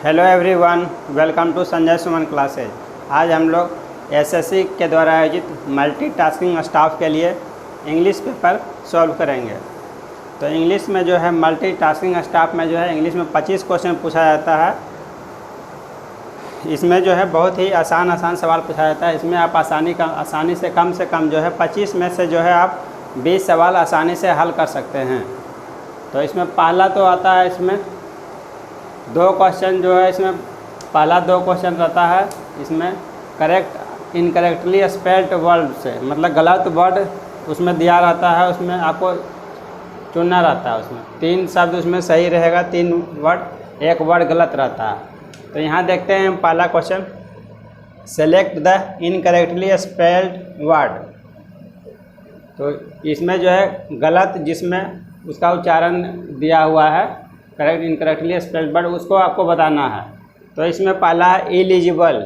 Hello everyone, welcome to Sanjay Suman classes. आज हम लोग एसएससी के द्वारा आयोजित मल्टीटास्किंग स्टाफ के लिए इंग्लिश पेपर सॉल्व करेंगे। तो इंग्लिश में जो है मल्टीटास्किंग स्टाफ में जो है इंग्लिश में 25 क्वेश्चन पूछा जाता है। इसमें जो है बहुत ही आसान सवाल पूछा जाता है। इसमें आप आसानी से कम जो है 25 में से जो है आप 20 सवाल आसानी से हल कर सकते हैं। तो इसमें पहला तो आता है, इसमें 2 क्वेश्चन जो है, इसमें पहला 2 क्वेश्चन रहता है। इसमें करेक्ट इनकरेक्टली स्पेल्ड वर्ड से, मतलब गलत वर्ड उसमें दिया रहता है, उसमें आपको चुनना रहता है। उसमें 3 शब्द उसमें सही रहेगा, 3 वर्ड, 1 वर्ड गलत रहता है। तो यहाँ देखते हैं पहला question, select the incorrectly spelled word. तो इसमें जो है गलत जिसमें उसका उच्चारण दिया हुआ है, करेक्ट इनकरेक्टली स्पेल्ड वर्ड, उसको आपको बताना है। तो इसमें पहला है इलिजिबल,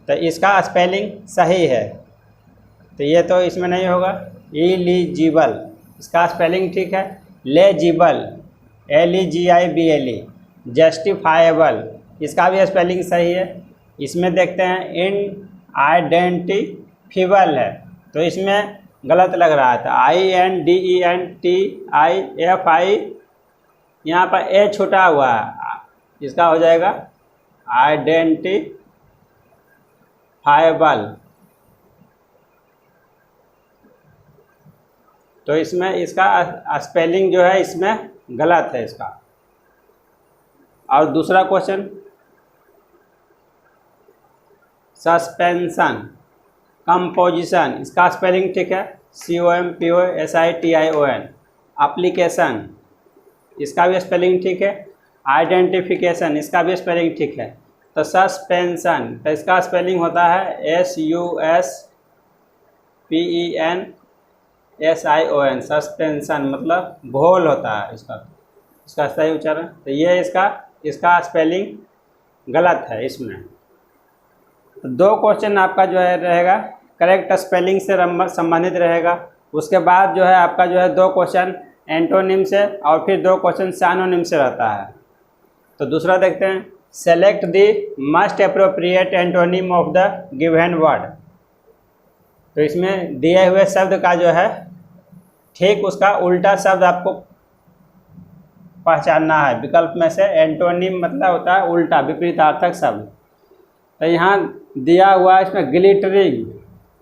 तो इसका स्पेलिंग सही है, तो ये तो इसमें नहीं होगा। इलिजिबल, इसका स्पेलिंग ठीक है। Legible, LEGIBLE। जस्टिफाइबल, इसका भी स्पेलिंग सही है। इसमें देखते हैं इन आइडेंटिफिबल है, तो इसमें गलत लग रहा था। INDENTIFI, यहाँ पर ए छूटा हुआ है, इसका हो जाएगा आइडेंटिफाइबल। तो इसमें इसका स्पेलिंग जो है इसमें गलत है इसका। और दूसरा क्वेश्चन, सस्पेंशन कंपोजिशन, इसका स्पेलिंग ठीक है, COMPOSITION। एप्लीकेशन, इसका भी स्पेलिंग ठीक है। आइडेंटिफिकेशन, इसका भी स्पेलिंग ठीक है। तो सस्पेंशन, तो इसका स्पेलिंग होता है SUSPENSION। सस्पेंशन मतलब घोल होता है इसका सही उच्चारण। तो ये इसका स्पेलिंग गलत है इसमें। तो 2 क्वेश्चन आपका जो है रहेगा करेक्ट स्पेलिंग से संबंधित रहेगा। उसके बाद जो है आपका जो है 2 क्वेश्चन एंटोनिम से और फिर 2 क्वेश्चन सिनोनिम से रहता है। तो दूसरा देखते हैं, select the must appropriate antonym of the given word. तो इसमें दिए हुए शब्द का जो है ठीक उसका उल्टा शब्द आपको पहचानना है। विकल्प में से एंटोनिम मतलब होता है उल्टा, विपरीतार्थक शब्द। तो यहाँ दिया हुआ है इसमें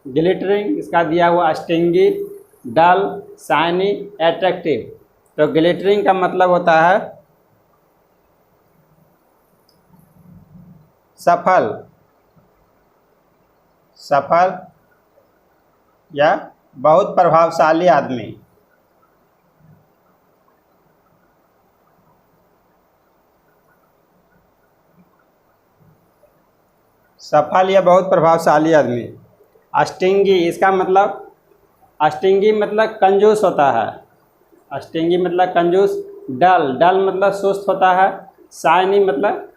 ग्लिटरिंग, इसका दिया हुआ स्टिंगी, डल, शाइनी, एट्रैक्टिव। तो ग्लिटरिंग का मतलब होता है सफल या बहुत प्रभावशाली आदमी। सफल या बहुत प्रभावशाली आदमी। स्टिंगी, इसका मतलब स्टिंगी मतलब कंजूस होता है। स्टिंगी मतलब कंजूस। डल मतलब सुस्त होता है। शाइनी मतलब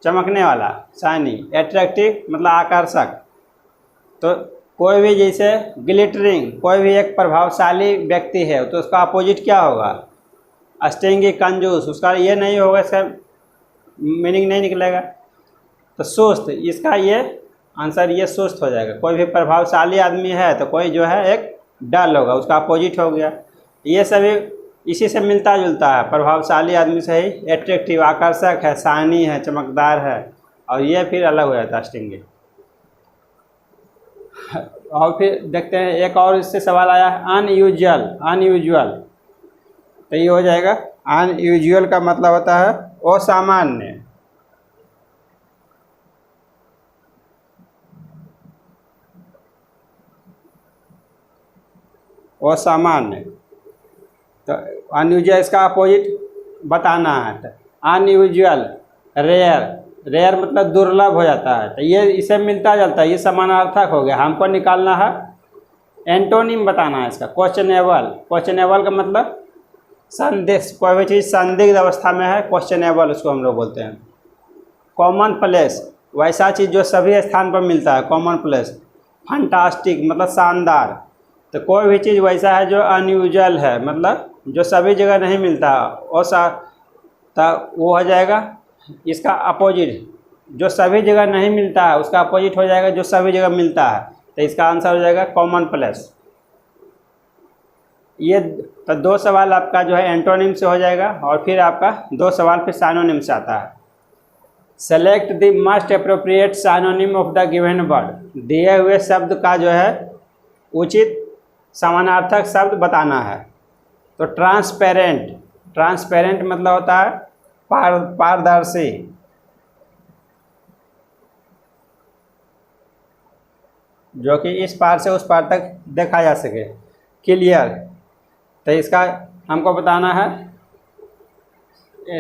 चमकने वाला, शाइनी। एट्रैक्टिव मतलब आकर्षक। तो कोई भी जैसे ग्लिटरिंग, कोई भी एक प्रभावशाली व्यक्ति है तो उसका अपोजिट क्या होगा? स्टिंगी, कंजूस, उसका ये नहीं होगा, इसका मीनिंग नहीं निकलेगा। तो सुस्त, इसका ये आंसर ये सुस्त हो जाएगा। कोई भी प्रभावशाली आदमी है तो कोई जो है एक डल होगा, उसका अपोजिट हो गया। ये सभी इसी से मिलता जुलता है। प्रभावशाली आदमी से ही एट्रैक्टिव, आकर्षक है, शाइनी है, चमकदार है, और ये फिर अलग हो जाता है स्टिंगी। और फिर देखते हैं एक और इससे सवाल आया है, अनयूजुअल। तो ये हो जाएगा अनयूजुअल का मतलब होता है असामान्य। तो अनयूजुअल इसका अपोजिट बताना है। तो अनयूजुअल, रेयर मतलब दुर्लभ हो जाता है। तो ये इसे मिलता जुलता है, ये समानार्थक हो गया। हमको निकालना है एंटोनिम, बताना है इसका। क्वेश्चनेबल का मतलब संदेश, कोई भी चीज़ संदिग्ध अवस्था में है, क्वेश्चनेबल उसको हम लोग बोलते हैं। कॉमन प्लेस, वैसा चीज़ जो सभी स्थान पर मिलता है, कॉमन प्लेस। फंटास्टिक मतलब शानदार। तो कोई भी चीज़ वैसा है जो अनयूजुअल है, मतलब जो सभी जगह नहीं मिलता, तो वो हो जाएगा इसका अपोजिट, जो सभी जगह नहीं मिलता है उसका अपोजिट हो जाएगा जो सभी जगह मिलता है। तो इसका आंसर हो जाएगा कॉमन प्लस। ये तो 2 सवाल आपका जो है एंटोनिम से हो जाएगा, और फिर आपका 2 सवाल फिर साइनोनिम से आता है। Select the most appropriate synonym of the given word. दिए हुए शब्द का जो है उचित समानार्थक शब्द बताना है। तो ट्रांसपेरेंट, ट्रांसपेरेंट मतलब होता है पारदर्शी। जो कि इस पार से उस पार तक देखा जा सके। क्लियर, तो इसका हमको बताना है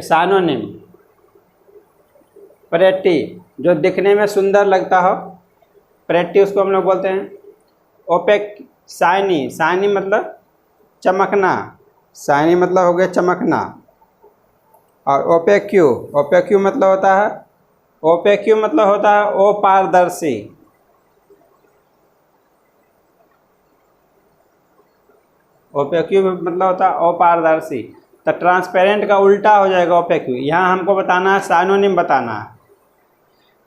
साइनोनिम। प्रेटी, जो दिखने में सुंदर लगता हो, प्रेटी उसको हम लोग बोलते हैं। ओपेक, शाइनी, शाइनी मतलब चमकना, शाइनी मतलब हो गया चमकना। और ओपेक्यू, ओपेक्यू मतलब होता है, ओपेक्यू मतलब होता है अपारदर्शी। ओपेक्यू मतलब होता है अपारदर्शी। तो ट्रांसपेरेंट का उल्टा हो जाएगा ओपेक्यू। यहाँ हमको बताना है साइनोनिम बताना है।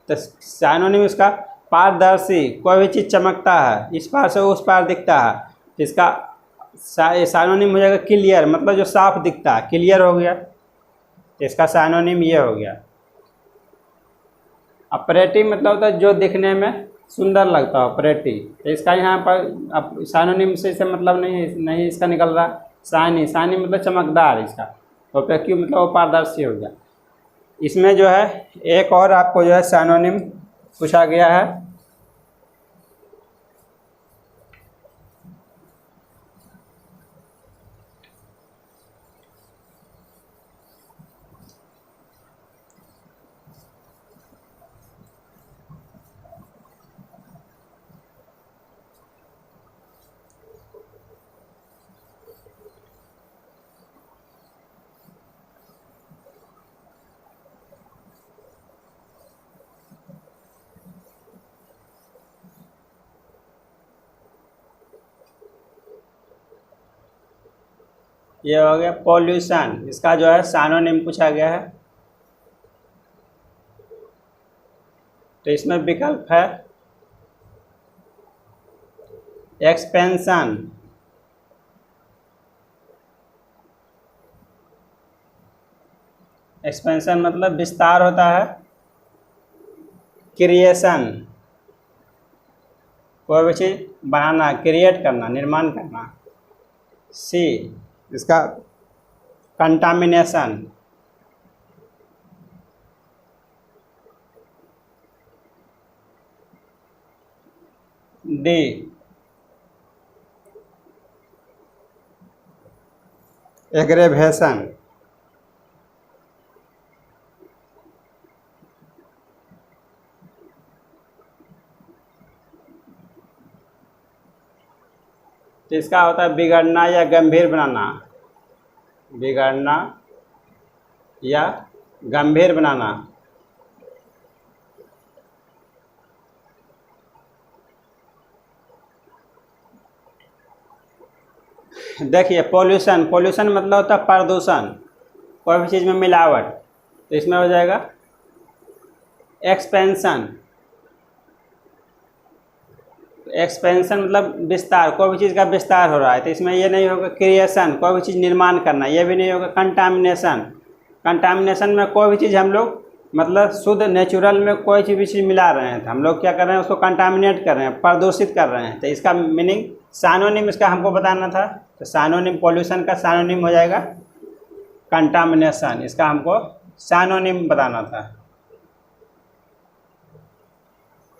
तो साइनोनिम इसका पारदर्शी, कोई भी चीज़ चमकता है, इस पार से उस पार दिखता है, तो इसका साइनोनिम हो जाएगा क्लियर, मतलब जो साफ दिखता है, क्लियर हो गया। तो इसका साइनोनिम ये हो गया। अब प्रेटी मतलब होता है जो दिखने में सुंदर लगता हो, प्रेटी। तो इसका यहाँ पर अब साइनोनिम से मतलब नहीं इसका निकल रहा। शाइनी, शाइनी मतलब चमकदार इसका। ओपेक्यू मतलब वो पारदर्शी हो गया। इसमें जो है एक और आपको जो है साइनोनिम पूछा गया है। ये हो गया पॉल्यूशन, इसका जो है साइनोनिम पूछा गया है। तो इसमें विकल्प है एक्सपेंशन, एक्सपेंशन मतलब विस्तार होता है। क्रिएशन, कोई भी चीज़ बनाना, क्रिएट करना, निर्माण करना। सी, इसका कंटामिनेशन। D, aggravation. तो इसका होता है बिगड़ना या गंभीर बनाना, बिगड़ना या गंभीर बनाना। देखिए पोल्यूशन, पोल्यूशन मतलब होता है प्रदूषण, कोई भी चीज़ में मिलावट। तो इसमें हो जाएगा एक्सपेंशन। एक्सपेंशन मतलब विस्तार, कोई भी चीज़ का विस्तार हो रहा है। तो इसमें ये नहीं होगा क्रिएशन, कोई भी चीज़ निर्माण करना, ये भी नहीं होगा कंटामिनेशन। कंटामिनेशन में कोई भी चीज़ हम लोग मतलब शुद्ध नेचुरल में कोई भी चीज़ मिला रहे हैं, तो हम लोग क्या कर रहे हैं, उसको कंटामिनेट कर रहे हैं, प्रदूषित कर रहे हैं। तो इसका मीनिंग साइनोनिम इसका हमको बताना था। तो साइनोनिम पोल्यूशन का साइनोनिम हो जाएगा कंटामिनेशन, इसका हमको साइनोनिम बताना था।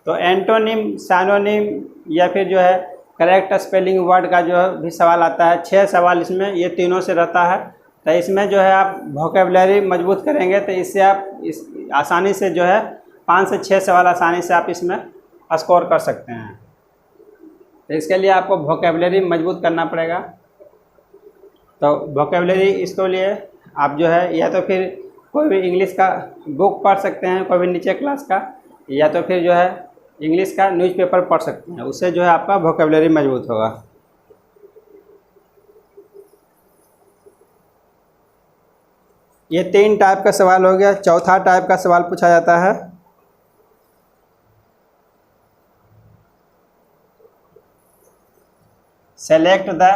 तो एंटोनिम, साइनोनिम या फिर जो है करेक्ट स्पेलिंग वर्ड का जो भी सवाल आता है, 6 सवाल इसमें ये तीनों से रहता है। तो इसमें जो है आप वोकेबलरी मजबूत करेंगे तो इससे आप इस आसानी से जो है 5 से 6 सवाल आसानी से आप इसमें स्कोर कर सकते हैं। तो इसके लिए आपको वोकेबलरी मजबूत करना पड़ेगा। तो वोकेबलरी इसके लिए आप जो है या तो फिर कोई भी इंग्लिश का बुक पढ़ सकते हैं, कोई भी नीचे क्लास का, या तो फिर जो है इंग्लिश का न्यूज़पेपर पढ़ सकते हैं। उससे जो है आपका वोकेबलरी मजबूत होगा। ये 3 टाइप का सवाल हो गया। चौथा टाइप का सवाल पूछा जाता है select the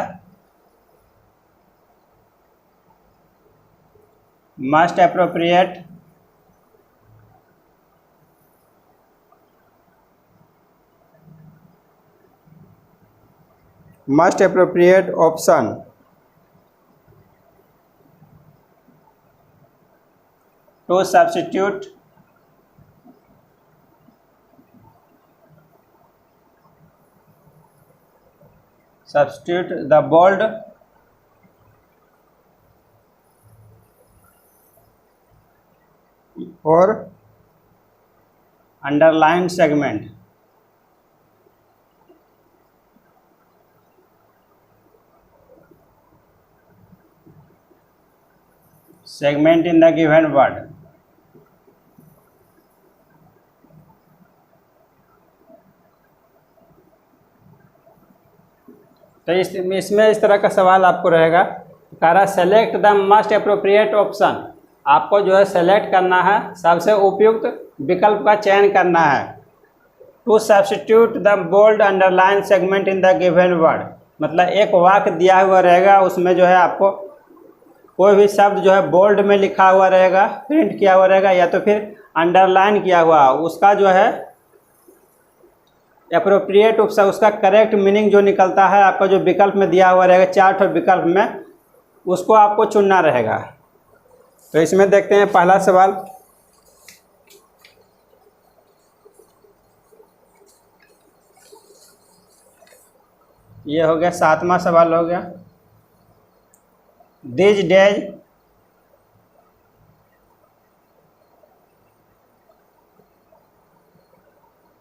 most appropriate option to substitute the bold or underlined segment. Segment in the given word. तो इसमें इस तरह का सवाल आपको रहेगा, कह रहा select the must appropriate option. आपको जो है सेलेक्ट करना है, सबसे उपयुक्त विकल्प का चयन करना है। To substitute the bold underline segment in the given word, मतलब एक वाक्य दिया हुआ रहेगा, उसमें जो है आपको कोई भी शब्द जो है बोल्ड में लिखा हुआ रहेगा, प्रिंट किया हुआ रहेगा, या तो फिर अंडरलाइन किया हुआ, उसका जो है एप्रोप्रिएट ऑप्शन, उसका करेक्ट मीनिंग जो निकलता है, आपका जो विकल्प में दिया हुआ रहेगा 4 ठो विकल्प में, उसको आपको चुनना रहेगा। तो इसमें देखते हैं पहला सवाल। ये हो गया 7वां सवाल हो गया। These days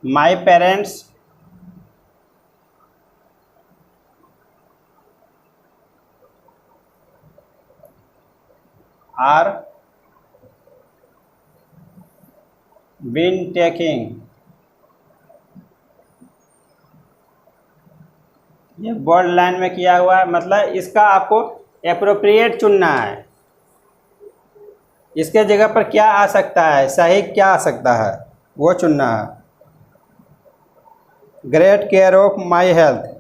my parents are been taking, ये बोल्ड लाइन में किया हुआ है, मतलब इसका आपको एप्रोप्रिएट चुनना है। इसके जगह पर क्या आ सकता है, सही क्या आ सकता है वो चुनना है। Great care of my health,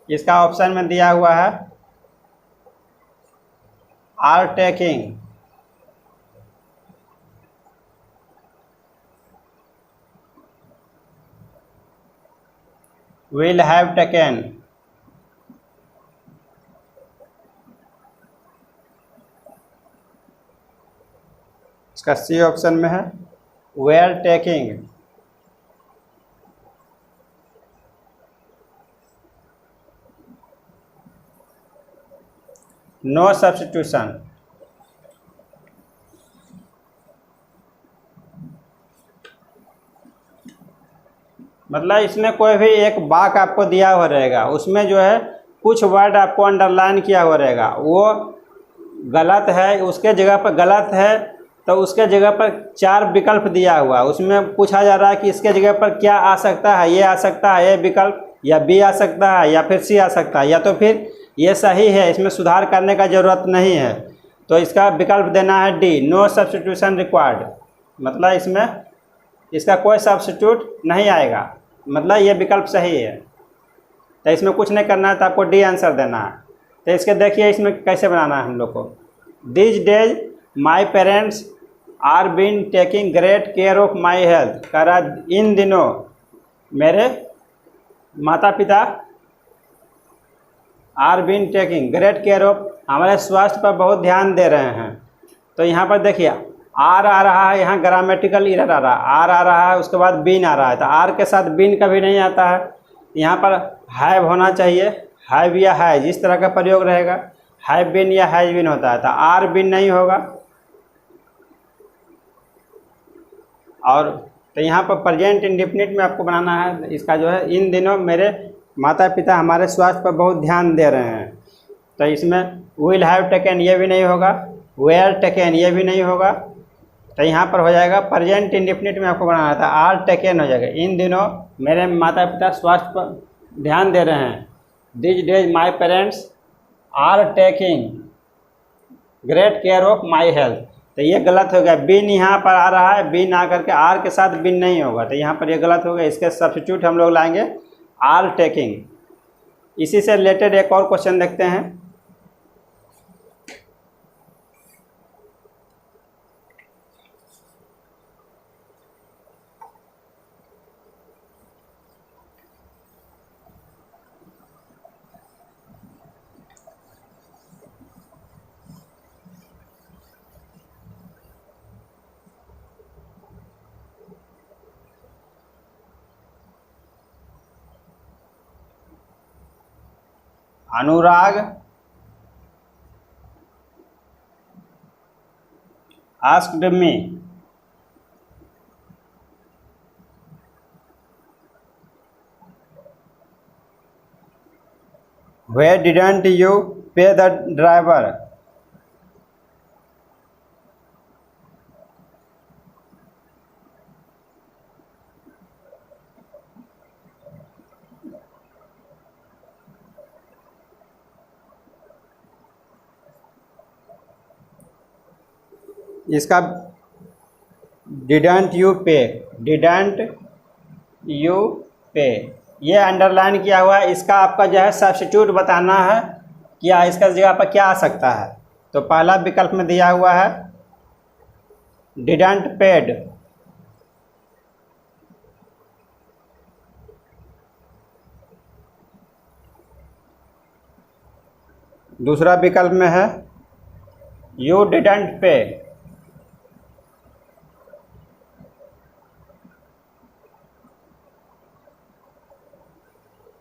इसका ऑप्शन में दिया हुआ है are taking, will have taken, इसका सी ऑप्शन में है were taking, नो सब्स्टिट्यूशन, मतलब इसमें कोई भी एक वाक्य आपको दिया हुआ रहेगा, उसमें जो है कुछ वर्ड आपको अंडरलाइन किया हुआ रहेगा, वो गलत है, उसके जगह पर गलत है, तो उसके जगह पर 4 विकल्प दिया हुआ, उसमें पूछा जा रहा है कि इसके जगह पर क्या आ सकता है, ये आ सकता है ये विकल्प, या बी आ सकता है, या फिर सी आ सकता है, या तो फिर ये सही है, इसमें सुधार करने का ज़रूरत नहीं है। तो इसका विकल्प देना है डी, नो सब्स्टिट्यूशन रिक्वायर्ड, मतलब इसमें इसका कोई सब्स्टिट्यूट नहीं आएगा, मतलब ये विकल्प सही है। तो इसमें कुछ नहीं करना है, तो आपको डी आंसर देना है। तो इसके देखिए इसमें कैसे बनाना है हम लोग को। This days my parents are been taking great care of my health, कह रहा इन दिनों मेरे माता पिता are been taking great care of, हमारे स्वास्थ्य पर बहुत ध्यान दे रहे हैं। तो यहाँ पर देखिए आर आ रहा है, यहाँ ग्रामेटिकल एरर आ रहा है, आर आ रहा है, उसके बाद बीन आ रहा है, तो आर के साथ बीन कभी नहीं आता है। यहाँ पर हैव होना चाहिए, हैव या हैज, इस तरह का प्रयोग रहेगा, हैव बीन या हैज बीन होता है, तो आर बीन नहीं होगा। और तो यहाँ पर प्रेजेंट इंडेफिनिट में आपको बनाना है, इसका जो है इन दिनों मेरे माता पिता हमारे स्वास्थ्य पर बहुत ध्यान दे रहे हैं, तो इसमें विल हैव टेकन ये भी नहीं होगा, वेयर टेकन ये भी नहीं होगा, तो यहाँ पर हो जाएगा प्रेजेंट इंडेफिनिट में आपको बनाना था, आर टेकन हो जाएगा। इन दिनों मेरे माता पिता स्वास्थ्य पर ध्यान दे रहे हैं। This days my parents are taking great care of my health, तो ये गलत हो गया। बिन यहाँ पर आ रहा है, बिन आ करके आर के साथ बिन नहीं होगा, तो यहाँ पर ये गलत हो गया। इसके सब्स्टिट्यूट हम लोग लाएंगे आर टेकिंग। इसी से रिलेटेड एक और क्वेश्चन देखते हैं। अनुराग asked me why didn't you pay the driver? इसका डिडंट यू पे, डिडंट यू पे ये अंडरलाइन किया हुआ है। इसका आपका जो है सब्स्टिट्यूट बताना है, क्या इसका जगह पर क्या आ सकता है। तो पहला विकल्प में दिया हुआ है डिडंट पेड, दूसरा विकल्प में है यू डिडंट पे,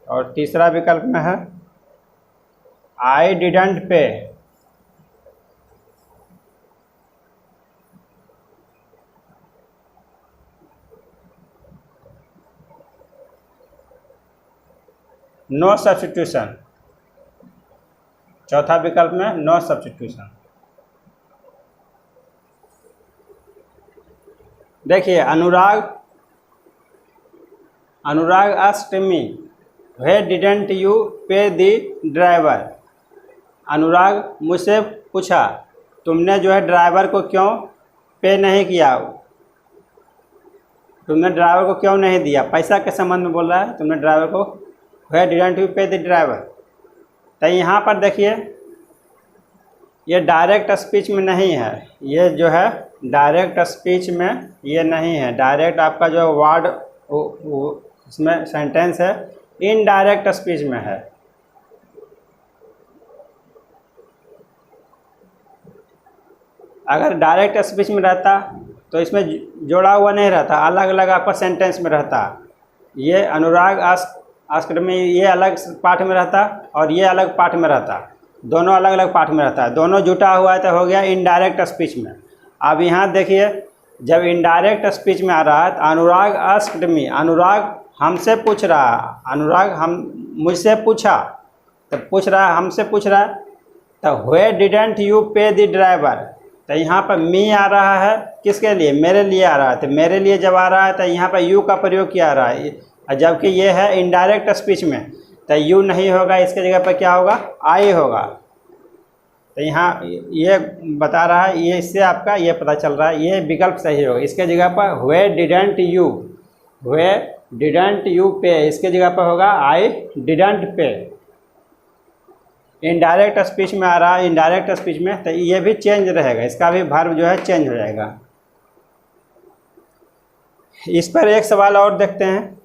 और तीसरा विकल्प में है I didn't pay. No substitution, चौथा विकल्प में नो सब्स्टिट्यूशन। देखिए Anurag asked me why didn't you pay the driver. Anurag मुझसे पूछा तुमने जो है ड्राइवर को क्यों पे नहीं किया, तुमने ड्राइवर को क्यों नहीं दिया। पैसा के संबंध में बोल रहा है, तुमने ड्राइवर को why didn't you pay the driver. तो यहाँ पर देखिए ये डायरेक्ट स्पीच में नहीं है, ये जो है डायरेक्ट स्पीच में ये नहीं है। डायरेक्ट आपका जो वर्ड इसमें सेंटेंस है इनडायरेक्ट स्पीच में है। अगर डायरेक्ट स्पीच में रहता तो इसमें जोड़ा हुआ नहीं रहता, अलग अलग आपका सेंटेंस में रहता। ये अनुराग आस्क्ड में ये अलग पार्ट में रहता और ये अलग पार्ट में रहता, दोनों अलग अलग पार्ट में रहता है, दोनों जुटा हुआ है तो हो गया इनडायरेक्ट स्पीच में। अब यहाँ देखिए जब इनडायरेक्ट स्पीच में आ रहा है तो अनुराग आस्क्ड मी, अनुराग हमसे पूछ रहा, अनुराग हम मुझसे पूछा, तो पूछ रहा है हमसे पूछ रहा है, तो why didn't you pay the driver. तो यहाँ पर मी आ रहा है किसके लिए, मेरे लिए आ रहा है। तो मेरे लिए जब आ रहा है तो यहाँ पर यू का प्रयोग किया रहा है, जबकि ये है इनडायरेक्ट स्पीच में, तो यू नहीं होगा, इसके जगह पर क्या होगा आई होगा। तो यहाँ ये बता रहा है, ये इससे आपका ये पता चल रहा है ये विकल्प सही होगा। इसके जगह पर why didn't you, why didn't you पे, इसके जगह पर होगा आई डिडंट पे। इनडायरेक्ट स्पीच में आ रहा है, इनडायरेक्ट स्पीच में, तो ये भी चेंज रहेगा, इसका भी वर्ब जो है चेंज हो जाएगा। इस पर एक सवाल और देखते हैं।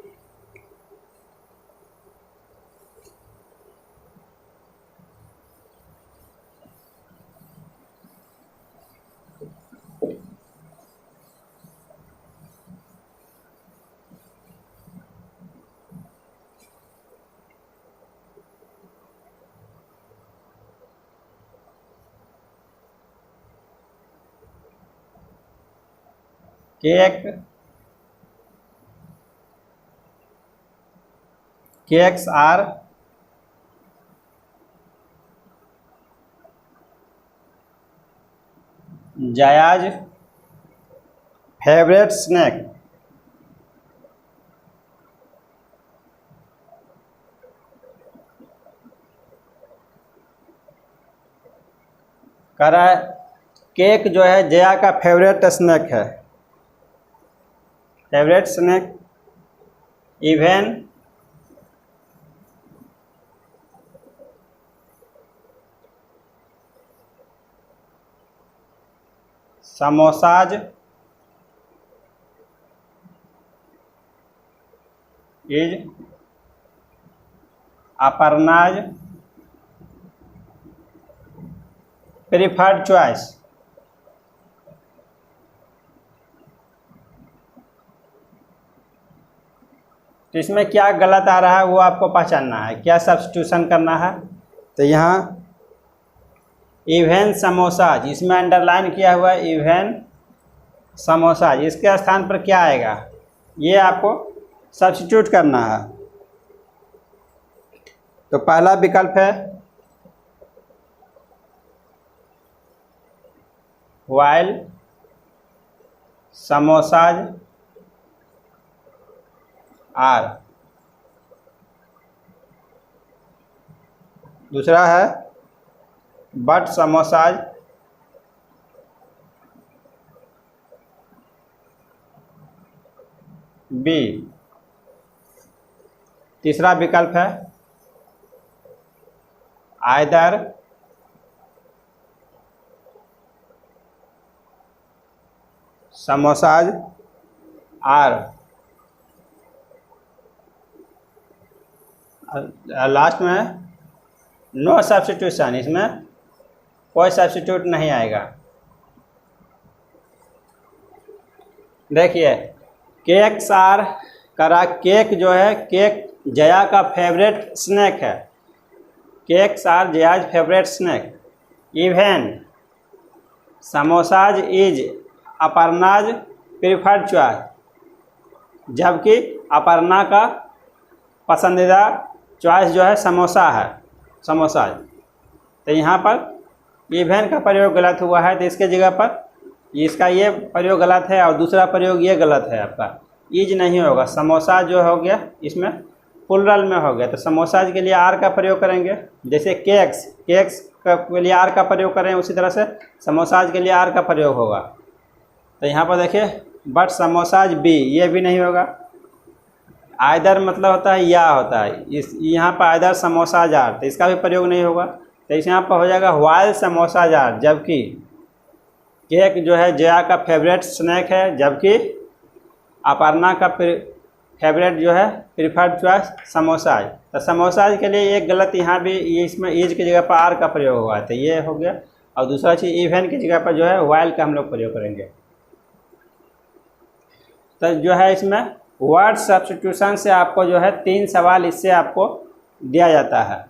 cakes are Jaya's favourite snack. कह रहा है केक जो है जया का फेवरेट स्नैक है। Favourite snack even samosas is Aparna's preferred choice. तो इसमें क्या गलत आ रहा है वो आपको पहचानना है, क्या सब्स्टिट्यूशन करना है। तो यहाँ इवेन समोसाज, इसमें अंडरलाइन किया हुआ है इवेन समोसाज, इसके स्थान पर क्या आएगा ये आपको सब्स्टिट्यूट करना है। तो पहला विकल्प है वाइल समोसाज आर। दूसरा है बट समोसाज बी। तीसरा विकल्प है आइदर समोसाज आर। लास्ट में नो सब्स्टिट्यूशन, इसमें कोई सब्स्टिट्यूट नहीं आएगा। देखिए केक्स आर करा, केक जो है केक जया का फेवरेट स्नैक है। Cakes are Jaya's favourite snack. Even samosas is Aparna's preferred choice, जबकि अपर्णा का पसंदीदा चॉइस जो है समोसा है, समोसाज। तो यहाँ पर इवेन का प्रयोग गलत हुआ है, तो इसके जगह पर इसका ये प्रयोग गलत है और दूसरा प्रयोग ये गलत है आपका। ईज नहीं होगा, समोसा जो हो गया इसमें प्लुरल में हो गया, तो समोसाज के लिए आर का प्रयोग करेंगे। जैसे केक्स, केक्स के लिए आर का प्रयोग करें, उसी तरह से समोसाज के लिए आर का प्रयोग होगा। तो यहाँ पर देखिए बट समोसाज बी, ये भी नहीं होगा। आइदर मतलब होता है या होता है, इस यहाँ पर आइदर समोसाज आर, तो इसका भी प्रयोग नहीं होगा। तो इस यहाँ पर हो जाएगा व्हाइल समोसाज आर, जबकि केक जो है जया का फेवरेट स्नैक है, जबकि अपर्णा का फेवरेट जो है प्रीफर्ड चॉइस समोसाज। तो समोसाज के लिए एक गलत यहाँ भी, ये इसमें ईज की जगह पर आर का प्रयोग हुआ है, तो ये हो गया। और दूसरा चीज़ इवेन की जगह पर जो है व्हाइल का हम लोग प्रयोग करेंगे। तो जो है इसमें वर्ड सब्स्टिट्यूशन से आपको जो है 3 सवाल इससे आपको दिया जाता है।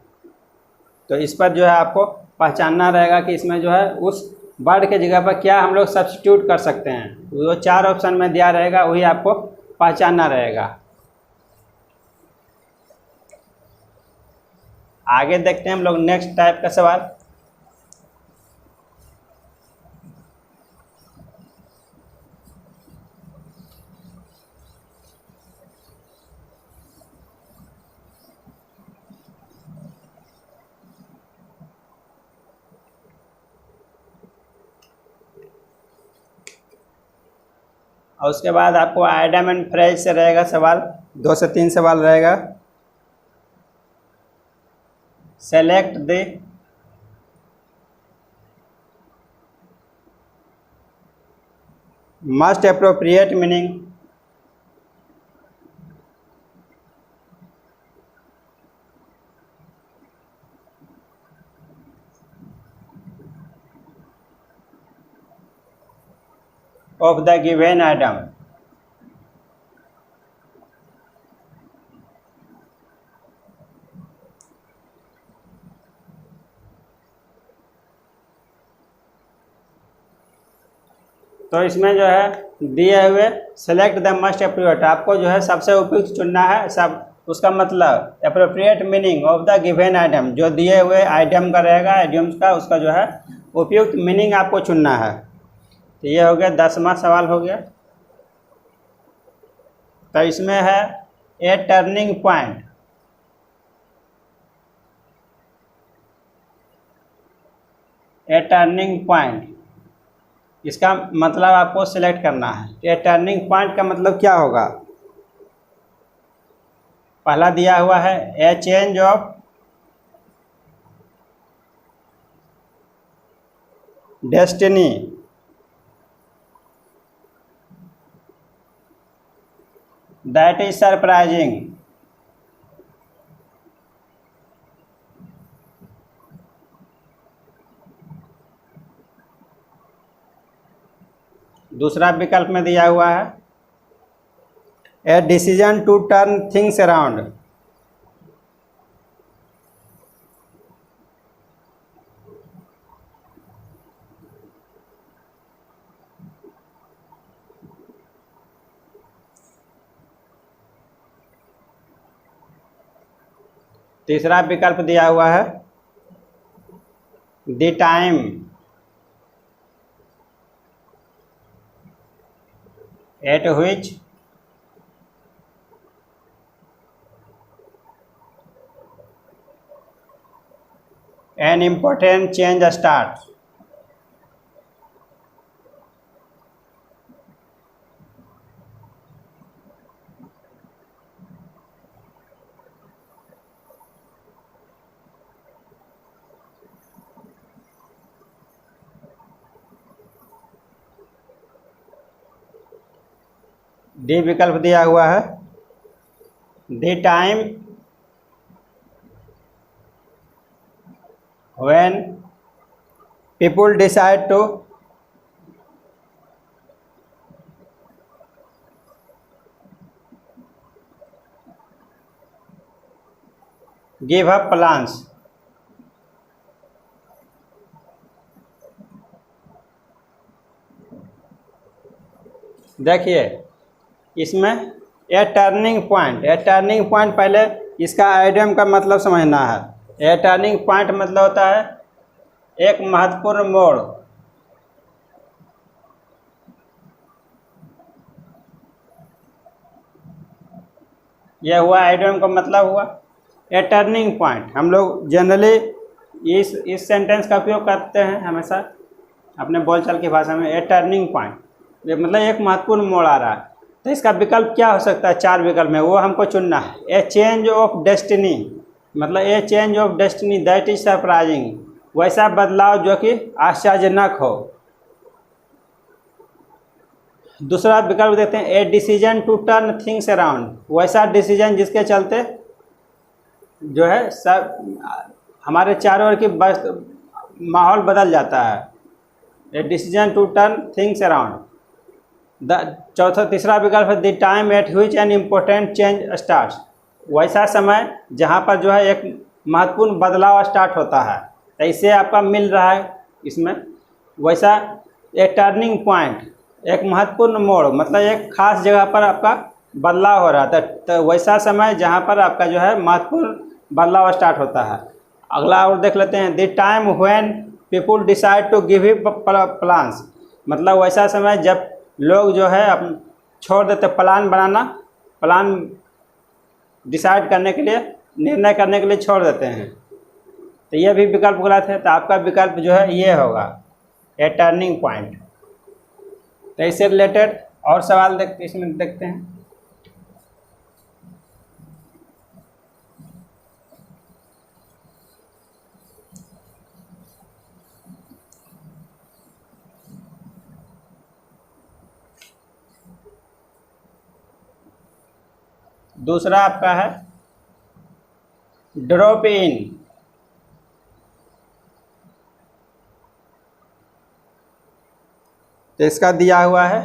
तो इस पर जो है आपको पहचानना रहेगा कि इसमें जो है उस वर्ड के जगह पर क्या हम लोग सब्स्टिट्यूट कर सकते हैं। वो 4 ऑप्शन में दिया रहेगा, वही आपको पहचानना रहेगा। आगे देखते हैं हम लोग नेक्स्ट टाइप का सवाल। और उसके बाद आपको आइटम एंड फ्रेज से रहेगा सवाल, 2 से 3 सवाल रहेगा। Select the must appropriate meaning of the given item। तो इसमें जो है दिए हुए सेलेक्ट द मस्ट एप्रोप्रिएट, आपको जो है सबसे उपयुक्त चुनना है। सब उसका मतलब appropriate meaning of the given item, जो दिए हुए आइटम का रहेगा, आइटम्स का, उसका जो है उपयुक्त मीनिंग आपको चुनना है। तो ये हो गया 10वां सवाल हो गया। तो इसमें है ए turning point. A turning point, इसका मतलब आपको सिलेक्ट करना है। ए टर्निंग पॉइंट का मतलब क्या होगा? पहला दिया हुआ है a change of destiny, that is surprising. दूसरा विकल्प में दिया हुआ है a decision to turn things around. तीसरा विकल्प दिया हुआ है the time at which an important change start. D विकल्प दिया हुआ है the time when people decide to give up plans. देखिए इसमें a turning point, a turning point पहले इसका आइडियम का मतलब समझना है। ए टर्निंग पॉइंट मतलब होता है एक महत्वपूर्ण मोड़। यह हुआ आइडियम का मतलब हुआ। ए टर्निंग पॉइंट हम लोग जनरली इस सेंटेंस का उपयोग करते हैं हमेशा अपने बोलचाल की भाषा में। ए टर्निंग पॉइंट मतलब एक महत्वपूर्ण मोड़ आ रहा है। तो इसका विकल्प क्या हो सकता है? 4 विकल्प में वो हमको चुनना है। ए चेंज ऑफ डेस्टिनी मतलब ए change of destiny that is surprising, वैसा बदलाव जो कि आश्चर्यजनक हो। दूसरा विकल्प देते हैं a decision to turn things around, वैसा डिसीजन जिसके चलते जो है सब हमारे चारों ओर की माहौल बदल जाता है। A decision to turn things around. तीसरा विकल्प है the time at which an important change starts, वैसा समय जहाँ पर जो है एक महत्वपूर्ण बदलाव स्टार्ट होता है। तो इससे आपका मिल रहा है इसमें। वैसा एक टर्निंग पॉइंट एक महत्वपूर्ण मोड़ मतलब एक खास जगह पर आपका बदलाव हो रहा था। तो वैसा समय जहाँ पर आपका जो है महत्वपूर्ण बदलाव स्टार्ट होता है। अगला और देख लेते हैं the time when people decide to give up plans, मतलब वैसा समय जब लोग जो है छोड़ देते प्लान बनाना, प्लान डिसाइड करने के लिए, निर्णय करने के लिए छोड़ देते हैं। तो ये भी विकल्प गलत है। तो आपका विकल्प जो है ये होगा ए टर्निंग पॉइंट। तो इससे रिलेटेड और सवाल इसमें देखते हैं। दूसरा आपका है ड्रॉप इन। तो इसका दिया हुआ है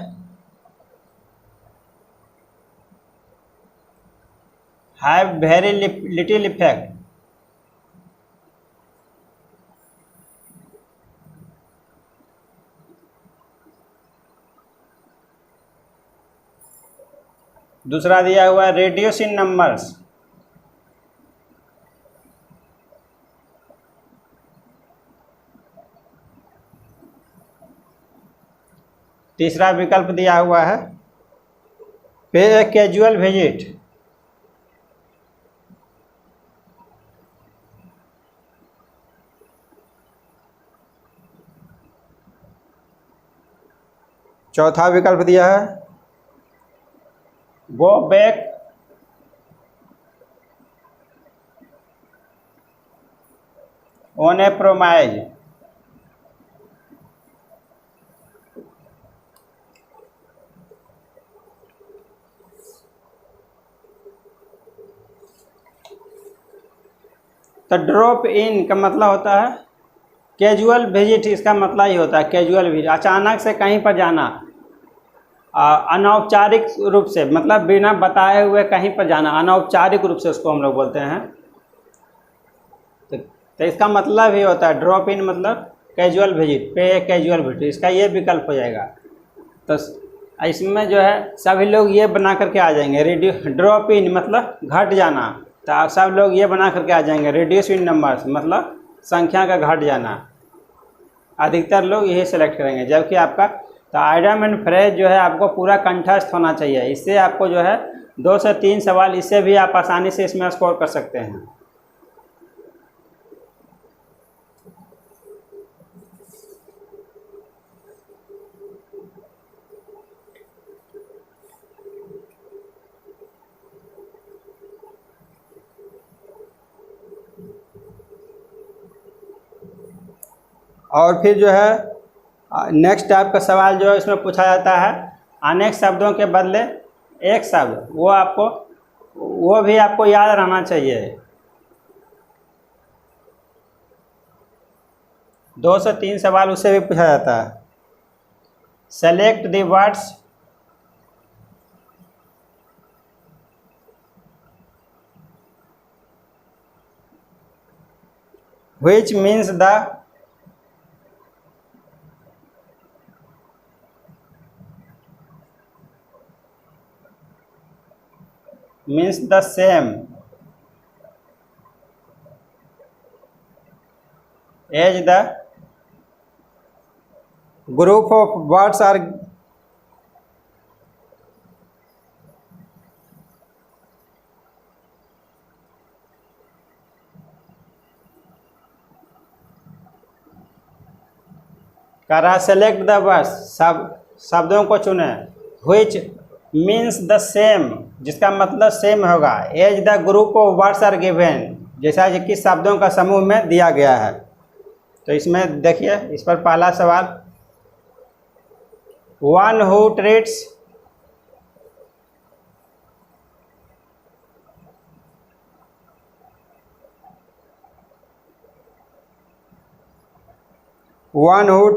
हैव वेरी लिटिल इफेक्ट। दूसरा दिया हुआ है रेडियस इन नंबर्स। तीसरा विकल्प दिया हुआ है पे ए कैजुअल विजिट। चौथा विकल्प दिया है go back on A promise. तो ड्रॉप इन का मतलब होता है कैजुअल विजिट, इसका मतलब ही होता है कैजुअल विजिट, अचानक से कहीं पर जाना, अनौपचारिक रूप से, मतलब बिना बताए हुए कहीं पर जाना, अनौपचारिक रूप से उसको हम लोग बोलते हैं। तो इसका मतलब ही होता है ड्रॉप इन मतलब कैजुअल विजिट, पे कैजुअल विजिट, इसका ये विकल्प हो जाएगा। तो इसमें जो है सभी लोग ये बना करके आ जाएंगे, ड्रॉप इन मतलब घट जाना, तो सब लोग ये बना करके आ जाएंगे रिड्यूस इन नंबर्स मतलब संख्या का घट जाना। अधिकतर लोग यही सेलेक्ट करेंगे, जबकि आपका तो आइडियम एंड फ्रेज जो है आपको पूरा कंठस्थ होना चाहिए। इससे आपको जो है 2 से 3 सवाल इससे भी आप आसानी से इसमें स्कोर कर सकते हैं। और फिर जो है नेक्स्ट टाइप का सवाल जो है इसमें पूछा जाता है अनेक शब्दों के बदले एक शब्द, वो भी आपको याद रहना चाहिए। 2 से 3 सवाल उससे भी पूछा जाता है। Select the words which means the same as the group of words are करा। सेलेक्ट द वर्ड्स, सब शब्दों को चुने, which मीन्स द सेम जिसका मतलब सेम होगा, as the group of words are given जैसा कि शब्दों का समूह में दिया गया है। तो इसमें देखिए इस पर पहला सवाल, one who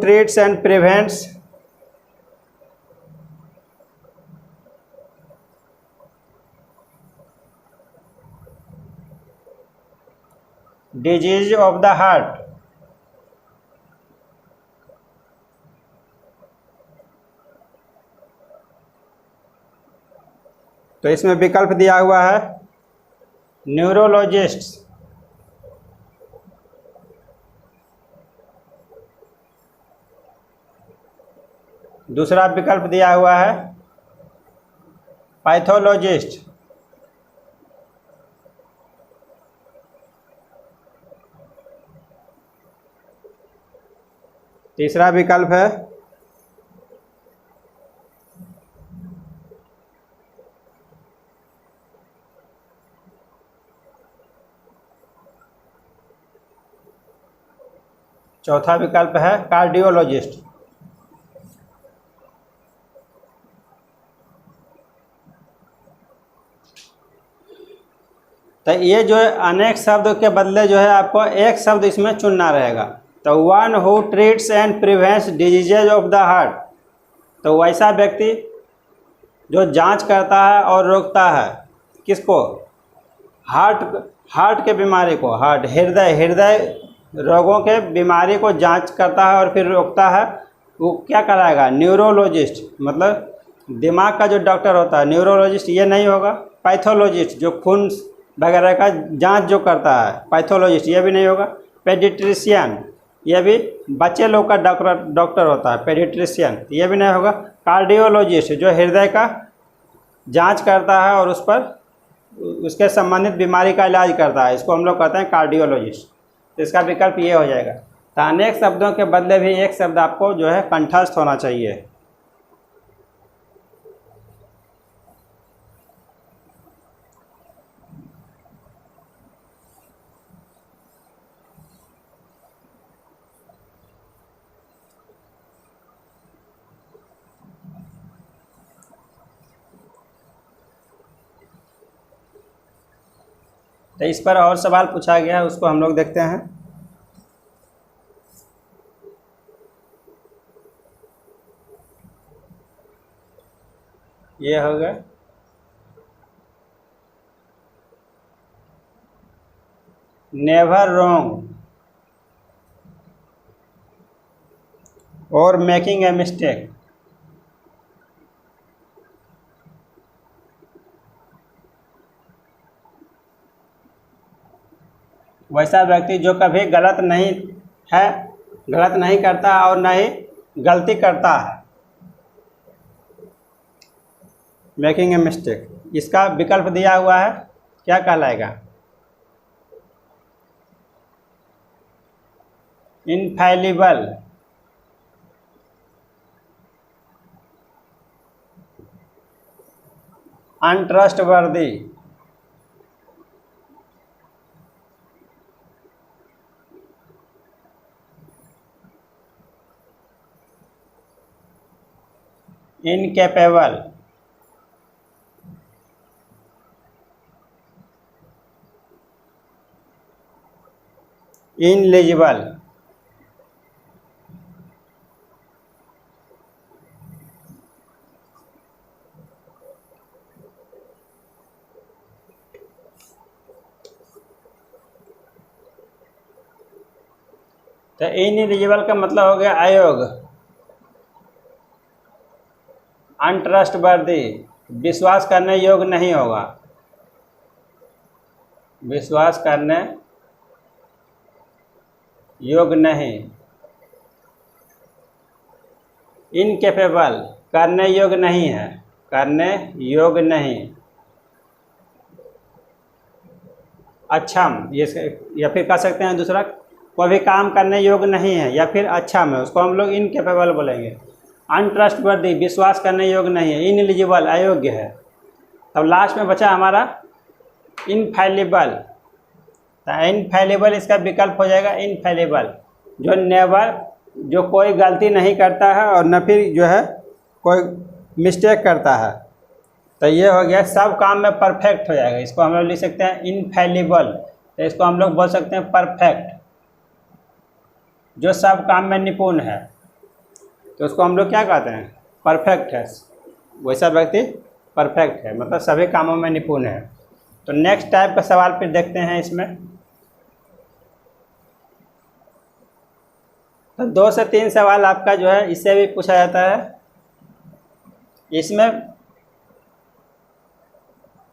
treats and prevents disease of the heart. तो इसमें विकल्प दिया हुआ है न्यूरोलॉजिस्ट, दूसरा विकल्प दिया हुआ है पैथोलॉजिस्ट, तीसरा विकल्प है चौथा विकल्प है कार्डियोलॉजिस्ट। तो ये जो है अनेक शब्द के बदले जो है आपको एक शब्द इसमें चुनना रहेगा। तो one who treats and prevents diseases of the heart, तो वैसा व्यक्ति जो जांच करता है और रोकता है किसको, हार्ट के बीमारी को, हृदय रोगों के बीमारी को जांच करता है और फिर रोकता है, वो क्या कराएगा, न्यूरोलॉजिस्ट मतलब दिमाग का जो डॉक्टर होता है, न्यूरोलॉजिस्ट ये नहीं होगा। पैथोलॉजिस्ट जो खून वगैरह का जांच जो करता है, पैथोलॉजिस्ट ये भी नहीं होगा। पेडिट्रिशियन ये भी बच्चे लोग का डॉक्टर होता है, पेडिट्रिशियन। ये भी नहीं होगा। कार्डियोलॉजिस्ट जो हृदय का जांच करता है और उस पर उसके संबंधित बीमारी का इलाज करता है, इसको हम लोग कहते हैं कार्डियोलॉजिस्ट। तो इसका विकल्प ये हो जाएगा। तो अनेक शब्दों के बदले भी एक शब्द आपको जो है कंठस्थ होना चाहिए। तो इस पर और सवाल पूछा गया है, उसको हम लोग देखते हैं। ये हो गया नेवर रॉन्ग और मेकिंग ए मिस्टेक। वैसा व्यक्ति जो कभी गलत नहीं है, गलत नहीं करता और न ही गलती करता है। मेकिंग ए मिस्टेक, इसका विकल्प दिया हुआ है, क्या कहलाएगा? इनफैलिबल, अनट्रस्टवर्दी, इनकेपेबल, इनएलिजिबल। तो इनएलिजिबल का मतलब हो गया अयोग्य, अनट्रस्टवर्दी, विश्वास करने योग्य नहीं होगा, विश्वास करने योग्य नहीं। इनकेपेबल, करने योग्य नहीं है, करने योग्य नहीं। अक्षम, ये या फिर कह सकते हैं दूसरा, कोई भी काम करने योग्य नहीं है या फिर अक्षम है, उसको हम लोग इनकेपेबल बोलेंगे। अनट्रस्टवर्दी, विश्वास करने योग्य नहीं है। इनएलिजिबल, अयोग्य है। तब लास्ट में बचा हमारा इनफैलिबल। तो इनफैलिबल इसका विकल्प हो जाएगा इनफैलिबल, जो नेवर, जो कोई गलती नहीं करता है और न फिर जो है कोई मिस्टेक करता है। तो ये हो गया सब काम में परफेक्ट हो जाएगा, इसको हम लोग लिख सकते हैं इनफैलिबल। तो इसको हम लोग बोल सकते हैं परफेक्ट, जो सब काम में निपुण है। तो उसको हम लोग क्या कहते हैं? परफेक्ट है। वैसा व्यक्ति परफेक्ट है, मतलब सभी कामों में निपुण है। तो नेक्स्ट टाइप का सवाल फिर देखते हैं इसमें। तो 2 से 3 सवाल आपका जो है इससे भी पूछा जाता है। इसमें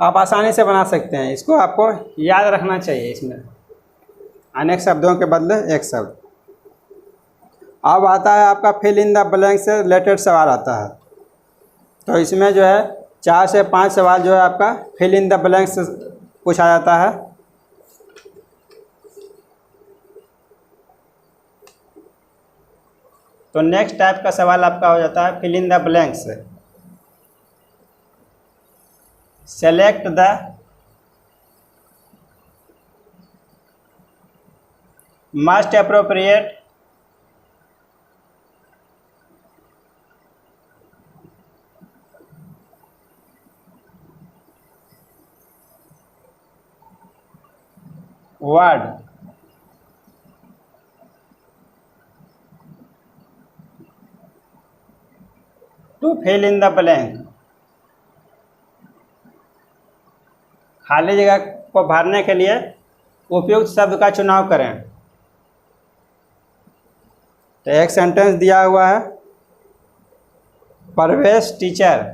आप आसानी से बना सकते हैं, इसको आपको याद रखना चाहिए। इसमें अनेक शब्दों के बदले एक शब्द। अब आता है आपका फिल इन द ब्लैंक से रिलेटेड सवाल आता है। तो इसमें जो है 4 से 5 सवाल जो है आपका फिल इन द ब्लैंक से पूछा जाता है। तो नेक्स्ट टाइप का सवाल आपका हो जाता है फिल इन द ब्लैंक से। Select the most appropriate word to fill in the blank. खाली जगह को भरने के लिए उपयुक्त शब्द का चुनाव करें। तो एक सेंटेंस दिया हुआ है, Parvesh teacher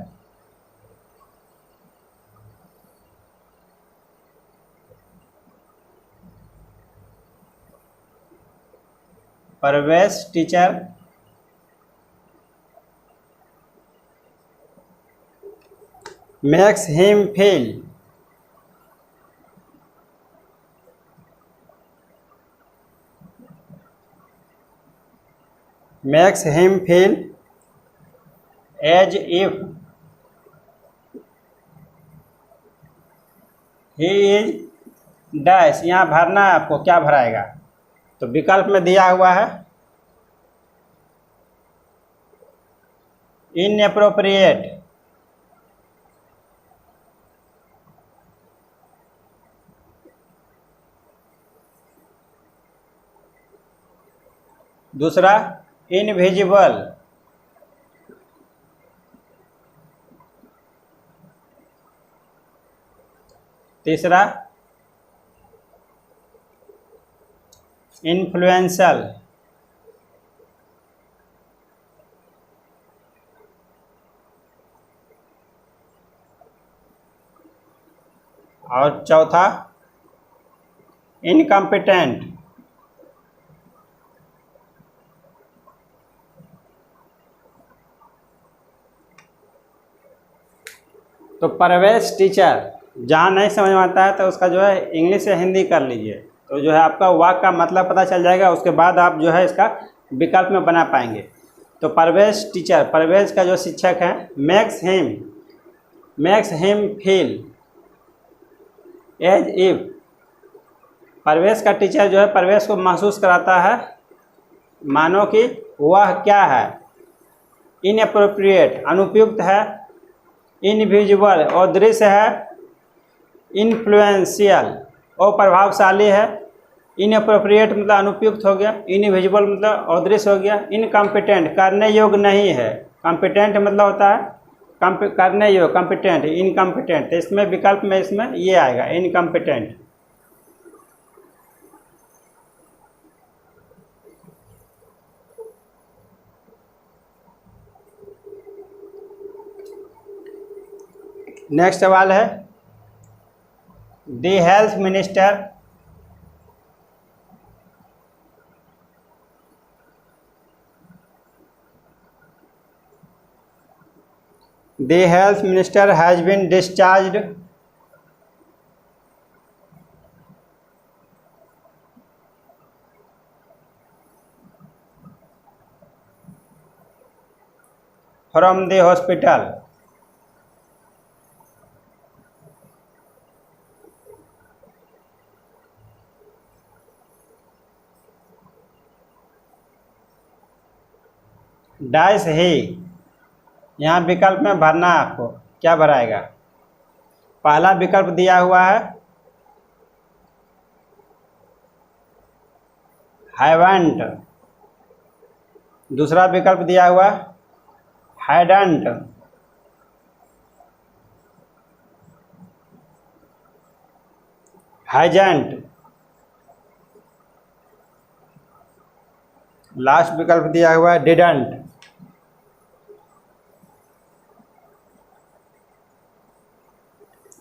Parvesh teacher makes him feel as if he is dash. यहाँ भरना है आपको, क्या भराएगा? तो विकल्प में दिया हुआ है इनएप्रोप्रिएट, दूसरा इनविजिबल, तीसरा इन्फ्लुएंशियल, और चौथा इनकम्पिटेंट। तो परवेश टीचर, जहाँ नहीं समझ में आता है तो उसका जो है इंग्लिश से हिंदी कर लीजिए, तो जो है आपका वाक्य का मतलब पता चल जाएगा। उसके बाद आप जो है इसका विकल्प में बना पाएंगे। तो परवेश टीचर, परवेश का जो शिक्षक है, makes him feel as if, Parvesh का टीचर जो है परवेश को महसूस कराता है मानो कि वह क्या है, इनएप्रोप्रिएट अनुपयुक्त है, इनविजिबल अदृश्य है, इन्फ्लुएंशियल अप्रभावशाली है, इनएप्रोप्रिएट मतलब अनुपयुक्त हो गया, इनविजिबल मतलब अदृश्य हो गया, इनकम्पिटेंट करने योग्य नहीं है, कॉम्पिटेंट मतलब होता है करने योग्य, कॉम्पिटेंट, इनकम्पिटेंट। इसमें विकल्प में इसमें ये आएगा इनकम्पिटेंट। नेक्स्ट सवाल है, the health minister has been discharged from the hospital does he, यहाँ विकल्प में भरना है आपको, क्या भराएगा? पहला विकल्प दिया हुआ है हैवंट, दूसरा विकल्प दिया हुआ हैडंट, हैजंट, लास्ट विकल्प दिया हुआ है डिडंट।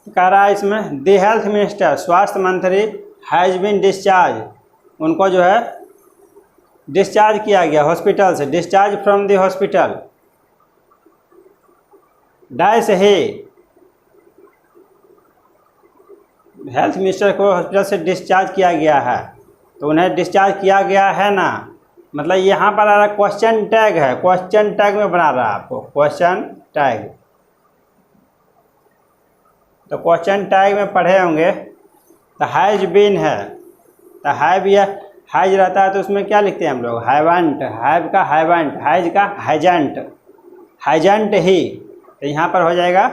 कह रहा है इसमें दी हेल्थ मिनिस्टर, स्वास्थ्य मंत्री, हैज़ बीन डिस्चार्ज, उनको जो है डिस्चार्ज किया गया हॉस्पिटल से, discharge from the hospital, dash he, health minister को हॉस्पिटल से डिस्चार्ज किया गया है, तो उन्हें डिस्चार्ज किया गया है ना, मतलब यहाँ पर आ रहा क्वेश्चन टैग है, क्वेश्चन टैग में बना रहा है आपको क्वेश्चन टैग। तो क्वेश्चन टैग में पढ़े होंगे तो हैज बीन है, तो हैव या हैज रहता है तो उसमें क्या लिखते हैं हम लोग, हैवंट, हैव का हैवंट, हैज का हैजंट, हैजंट ही, तो यहाँ पर हो जाएगा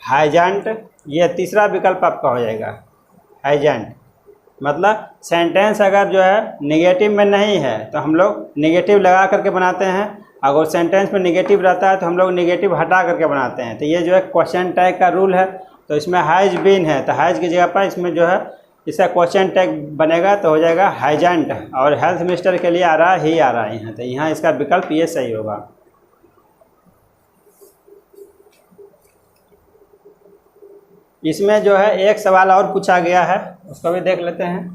हैजंट। ये तीसरा विकल्प आपका हो जाएगा हैजंट। मतलब सेंटेंस अगर जो है नेगेटिव में नहीं है तो हम लोग नेगेटिव लगा करके बनाते हैं, अगर सेंटेंस में नेगेटिव रहता है तो हम लोग नेगेटिव हटा करके बनाते हैं। तो ये जो है क्वेश्चन टैग का रूल है। तो इसमें हैज बीन है तो हैज की जगह पर इसमें जो है इसका क्वेश्चन टैग बनेगा तो हो जाएगा हैजंट, और हेल्थ मिनिस्टर के लिए आ रहा है ही आ रहा है यहाँ, तो यहाँ इसका विकल्प ये सही होगा। इसमें जो है एक सवाल और पूछा गया है, उसको भी देख लेते हैं।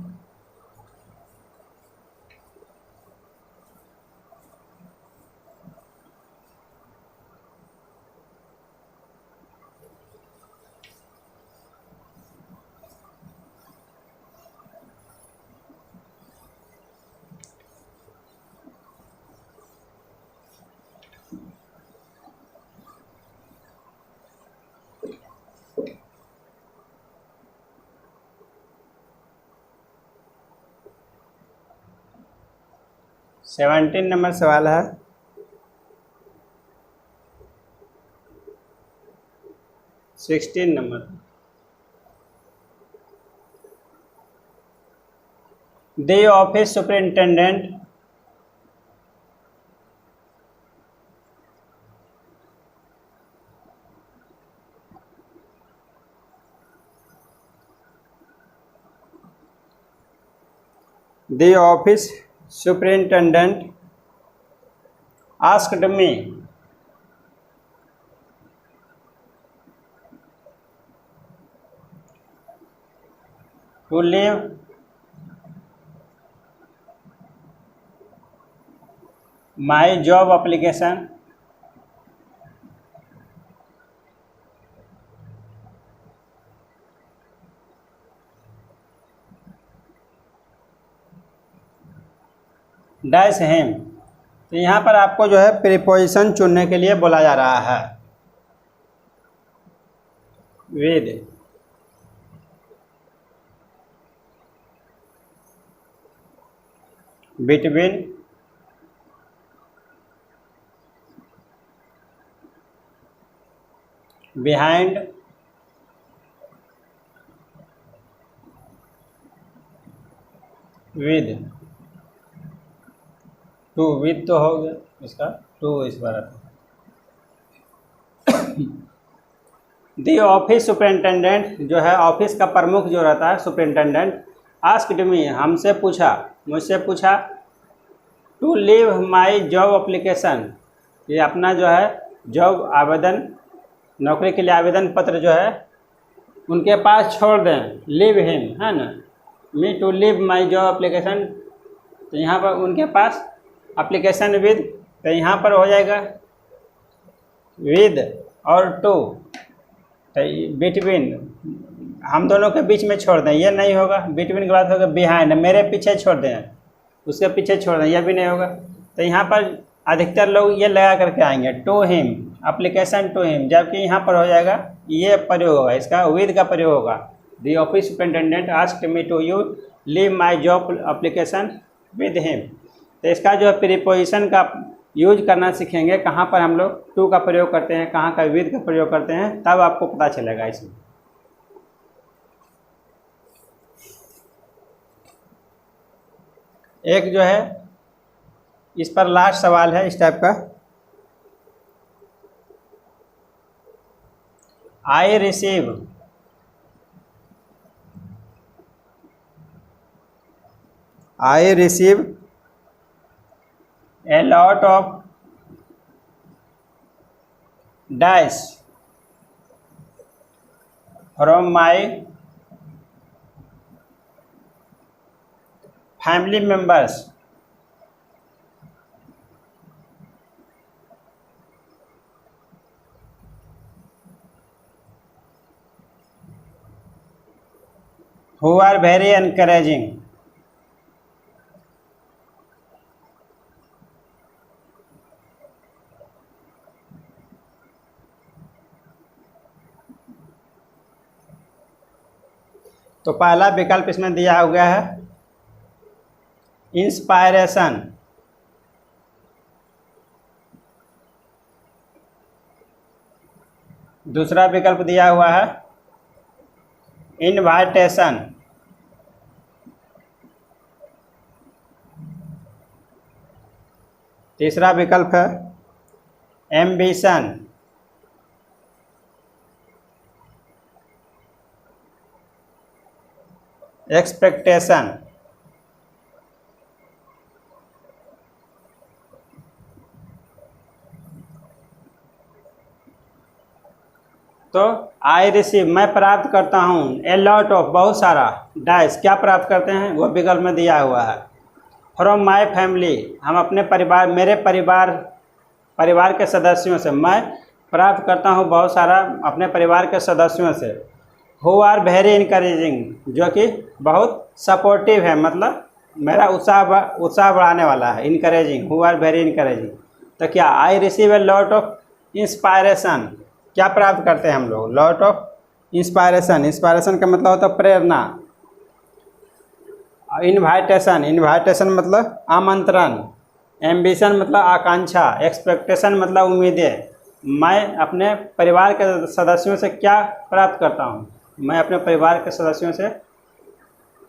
17 नंबर सवाल है, sixteen number. The office superintendent The office superintendent asked me to leave my job application dash him. तो यहाँ पर आपको जो है प्रीपोजिशन चुनने के लिए बोला जा रहा है। With, between, behind, with. To, with तो हो गया, इसका टू इस बार आता है। दी ऑफिस सुपरिंटेंडेंट जो है ऑफिस का प्रमुख जो रहता है सुपरिंटेंडेंट, आस्क्ड मी हमसे पूछा, मुझसे पूछा, to leave my job application, ये अपना जो है जॉब आवेदन, नौकरी के लिए आवेदन पत्र जो है उनके पास छोड़ दें। लीव हिम है ना, me to leave my job application, तो यहाँ पर उनके पास एप्लीकेशन विद, तो यहाँ पर हो जाएगा विद और टू, तो बिटवीन हम दोनों के बीच में छोड़ दें, ये नहीं होगा। बिटवीन के बाद होगा बिहाइंड, मेरे पीछे छोड़ दें, उसके पीछे छोड़ दें, यह भी नहीं होगा। तो यहाँ पर अधिकतर लोग ये लगा करके आएंगे to him, application to him, जबकि यहाँ पर हो जाएगा ये प्रयोग होगा, इसका विद का प्रयोग होगा। The office superintendent asked me to you leave my job application with him. तो इसका जो है प्रीपोजिशन का यूज करना सीखेंगे, कहाँ पर हम लोग टू का प्रयोग करते हैं, कहाँ का विद का प्रयोग करते हैं, तब आपको पता चलेगा इसमें। एक जो है इस पर लास्ट सवाल है इस टाइप का, I receive a lot of dash from my family members who are very encouraging। तो पहला विकल्प इसमें दिया हुआ है इंस्पायरेशन, दूसरा विकल्प दिया हुआ है इनवाइटेशन, तीसरा विकल्प है एम्बिशन, एक्सपेक्टेशन। तो आई रिसीव मैं प्राप्त करता हूँ, ए लॉट ऑफ बहुत सारा, डैश क्या प्राप्त करते हैं वो विकल्प में दिया हुआ है। फ्रॉम माई फैमिली हम अपने परिवार, मेरे परिवार के सदस्यों से, मैं प्राप्त करता हूँ बहुत सारा अपने परिवार के सदस्यों से। हु आर वेरी इनकरेजिंग जो कि बहुत सपोर्टिव है, मतलब मेरा उत्साह बढ़ाने वाला है। Encouraging, who are very encouraging. तो क्या I receive a lot of inspiration, क्या प्राप्त करते हैं हम लोग, लॉट ऑफ इंस्पायरेशन। इंस्पायरेशन का मतलब होता है प्रेरणा। इनवाइटेशन, इनवाइटेशन मतलब आमंत्रण, एम्बिशन मतलब आकांक्षा, एक्सपेक्टेशन मतलब उम्मीदें। मैं अपने परिवार के सदस्यों से क्या प्राप्त करता हूँ? मैं अपने परिवार के सदस्यों से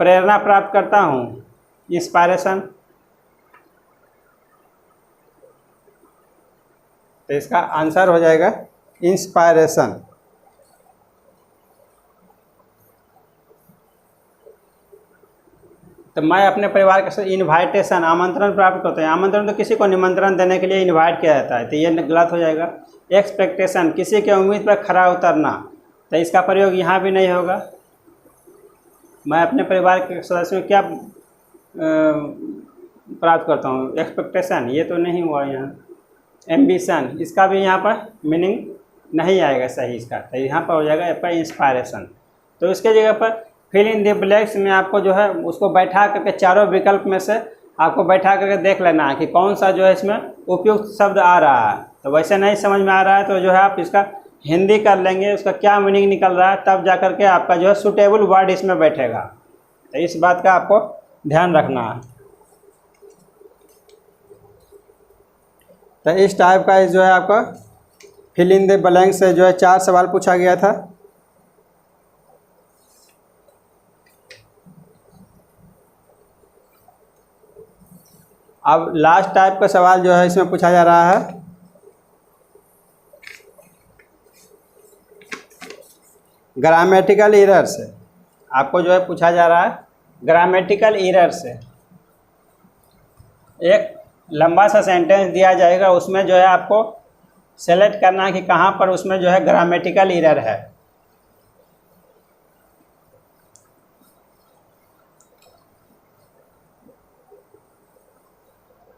प्रेरणा प्राप्त करता हूँ, इंस्पायरेशन। तो इसका आंसर हो जाएगा इंस्पायरेशन। तो मैं अपने परिवार के साथ इनवाइटेशन, आमंत्रण प्राप्त करते हैं। आमंत्रण तो किसी को निमंत्रण देने के लिए इनवाइट किया जाता है, तो ये गलत हो जाएगा। एक्सपेक्टेशन, किसी के उम्मीद पर खरा उतरना, तो इसका प्रयोग यहाँ भी नहीं होगा। मैं अपने परिवार के सदस्यों में क्या प्राप्त करता हूँ? एक्सपेक्टेशन, ये तो नहीं हुआ यहाँ। एम्बिशन, इसका भी यहाँ पर मीनिंग नहीं आएगा सही इसका, तो यहाँ पर हो जाएगा आपका इंस्पायरेशन। तो इसके जगह पर फिल इन द ब्लैंक्स में आपको जो है उसको बैठा करके चारों विकल्प में से आपको बैठा करके देख लेना है कि कौन सा जो है इसमें उपयुक्त शब्द आ रहा है। तो वैसे नहीं समझ में आ रहा है तो जो है आप इसका हिंदी कर लेंगे, उसका क्या मीनिंग निकल रहा है, तब जा करके आपका जो है सूटेबल वर्ड इसमें बैठेगा। तो इस बात का आपको ध्यान रखना है। तो इस टाइप का जो है आपका फिल इन द ब्लैंक से जो है 4 सवाल पूछा गया था। अब लास्ट टाइप का सवाल जो है इसमें पूछा जा रहा है ग्रामेटिकल एरर से। आपको जो है पूछा जा रहा है ग्रामेटिकल एरर से। एक लंबा सा सेंटेंस दिया जाएगा, उसमें जो है आपको सेलेक्ट करना है कि कहाँ पर उसमें जो है ग्रामेटिकल एरर है।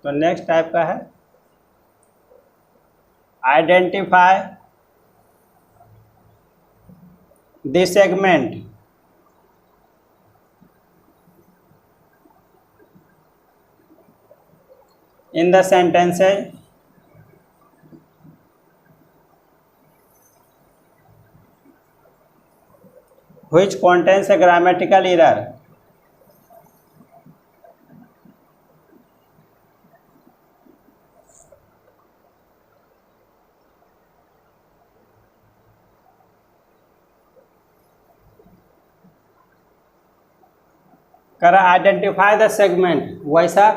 तो नेक्स्ट टाइप का है identify the segment in the sentences which contains a grammatical error। कर आइडेंटिफाई द सेगमेंट, वैसा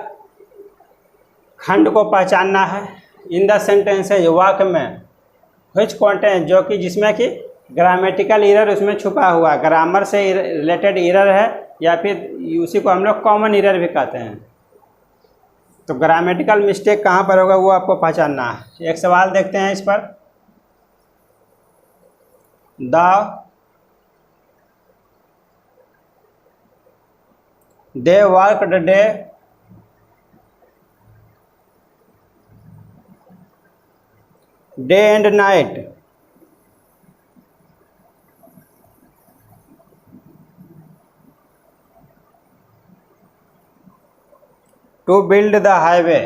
खंड को पहचानना है। इन द सेंटेंसेज, वाक्य में, व्हिच कंटेन, जो कि जिसमें कि ग्रामेटिकल एरर उसमें छुपा हुआ, ग्रामर से रिलेटेड एरर है, या फिर उसी को हम लोग कॉमन एरर भी कहते हैं। तो ग्रामेटिकल मिस्टेक कहाँ पर होगा वो आपको पहचानना है। एक सवाल देखते हैं इस पर। They worked day and night to build the highway.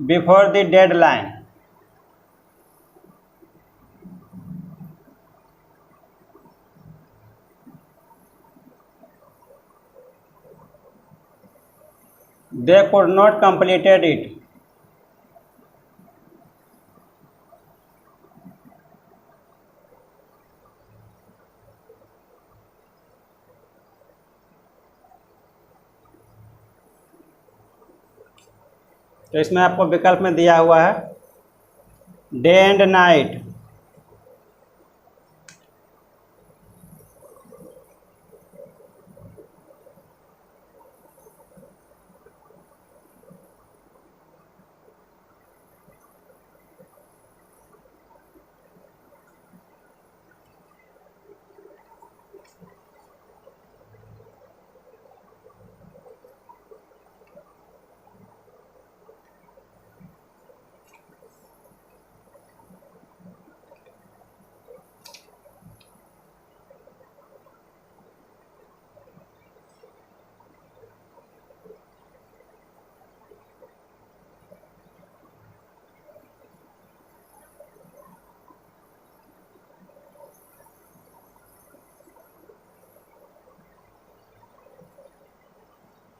Before the deadline. They could not completed it। तो इसमें आपको विकल्प में दिया हुआ है day and night.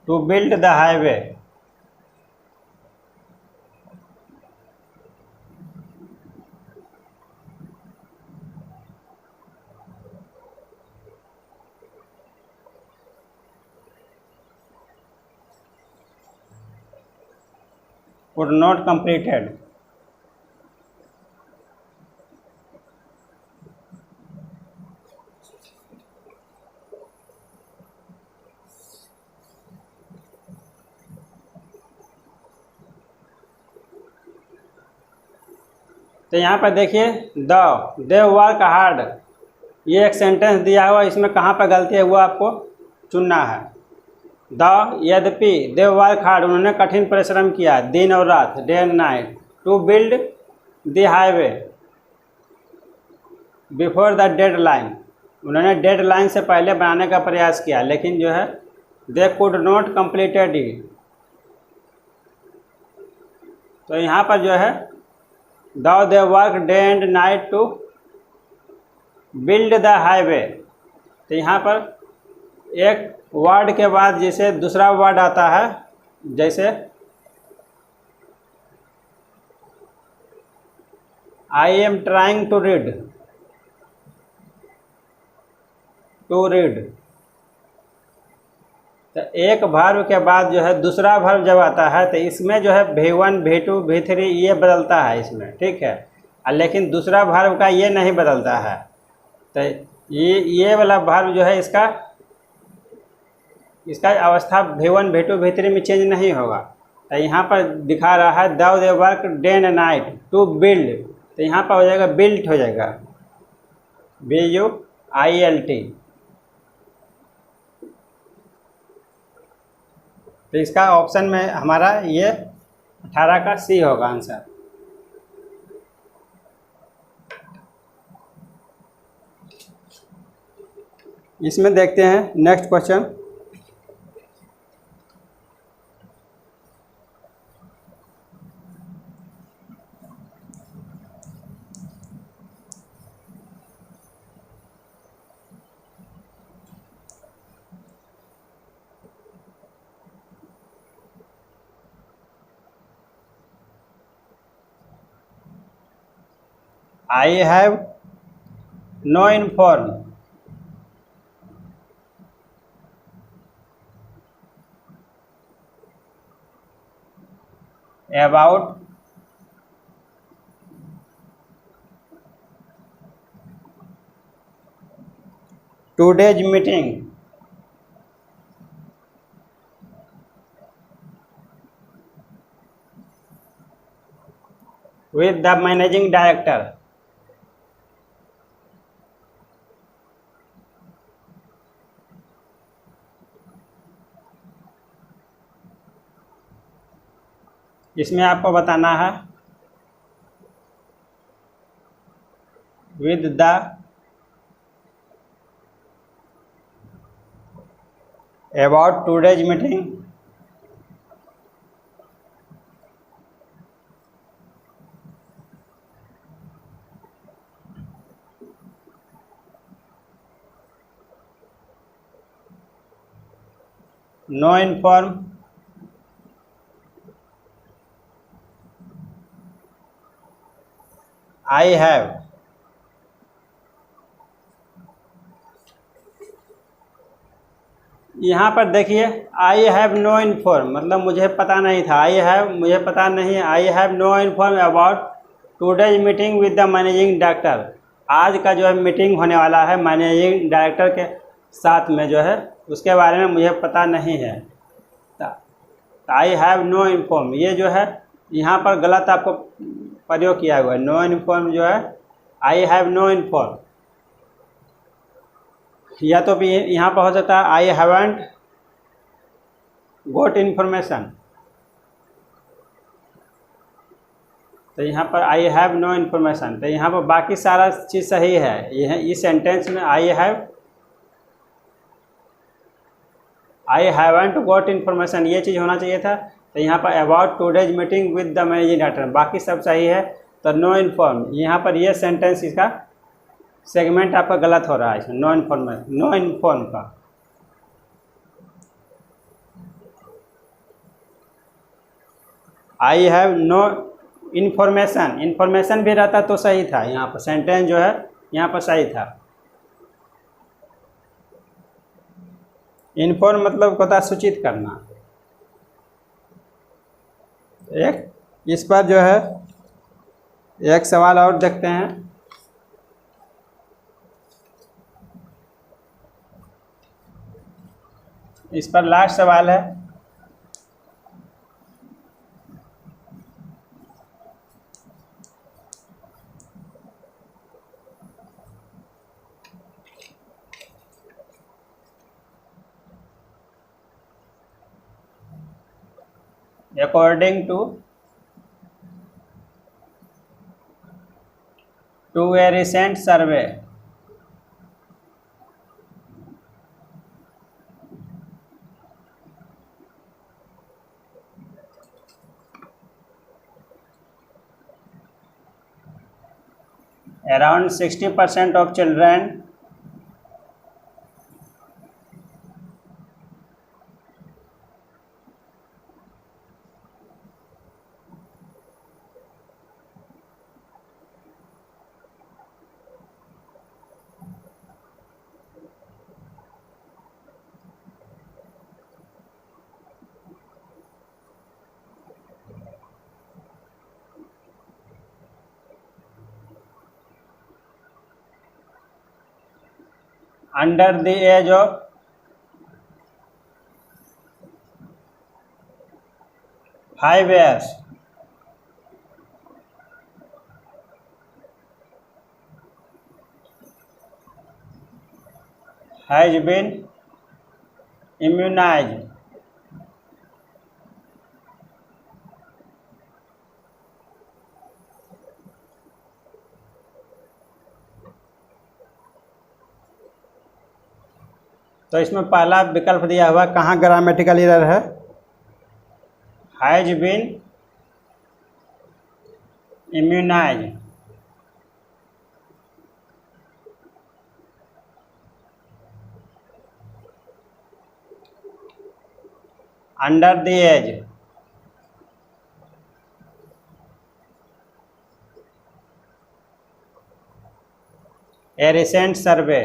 To build the highway. could not completed। तो यहाँ पर देखिए दे वर्क हार्ड, ये एक सेंटेंस दिया हुआ, इसमें कहाँ पर गलती है वो आपको चुनना है। यद्यपि दे वर्क हार्ड, उन्होंने कठिन परिश्रम किया दिन और रात, day and night, to build the highway before the deadline, उन्होंने डेडलाइन से पहले बनाने का प्रयास किया, लेकिन जो है they could not completed it. तो यहाँ पर जो है they work day and night to build the highway. तो यहाँ पर एक वर्ड के बाद जैसे दूसरा वर्ड आता है, जैसे I am trying to read, तो एक वर्ब के बाद जो है दूसरा वर्ब जब आता है तो इसमें जो है V1 V2 V3 ये बदलता है इसमें, ठीक है, लेकिन दूसरा वर्ब का ये नहीं बदलता है। तो ये वाला वर्ब जो है इसका अवस्था V1 V2 V3 में चेंज नहीं होगा। तो यहाँ पर दिखा रहा है they work day and night to build, तो यहाँ पर हो जाएगा बिल्ट, हो जाएगा BUILT। तो इसका ऑप्शन में हमारा ये 18 का C होगा आंसर। इसमें देखते हैं next question. I have no inform about today's meeting with the managing director। इसमें आपको बताना है with the about today's meeting no inform I have. यहाँ पर देखिए आई हैव नो इन्फॉर्म मतलब मुझे पता नहीं था, आई हैव मुझे पता नहीं, I have no inform about today's meeting with the managing director, आज का जो है मीटिंग होने वाला है मैनेजिंग डायरेक्टर के साथ में जो है उसके बारे में मुझे पता नहीं है। आई हैव नो इन्फॉर्म ये जो है यहाँ पर गलत आपको प्रयोग किया हुआ है। नो इन्फॉर्म जो है आई हैव नो इन्फॉर्म, या तो भी यहाँ पर हो सकता है आई हैवंट गोट इन्फॉर्मेशन, तो यहाँ पर आई हैव नो इन्फॉर्मेशन। तो यहाँ पर बाकी सारा चीज़ सही है, यह इस सेंटेंस में आई हैवंट गोट इन्फॉर्मेशन ये चीज़ होना चाहिए था। तो यहाँ पर about today's meeting with the managing director बाकी सब सही है। तो नो इन्फॉर्म यहाँ पर ये सेंटेंस इसका सेगमेंट आपका गलत हो रहा है इसमें, नो इन्फॉर्म का। I have no information, information भी रहता तो सही था, यहाँ पर सेंटेंस जो है यहाँ पर सही था। इन्फॉर्म मतलब होता है सूचित करना। एक इस पर जो है एक सवाल और देखते हैं। इस पर लास्ट सवाल है। According to a recent survey, around 60% of children under the age of 5 years has been immunized. तो इसमें पहला विकल्प दिया हुआ कहाँ ग्रामेटिकल एरर है, has been immunize. Under the age, a recent survey,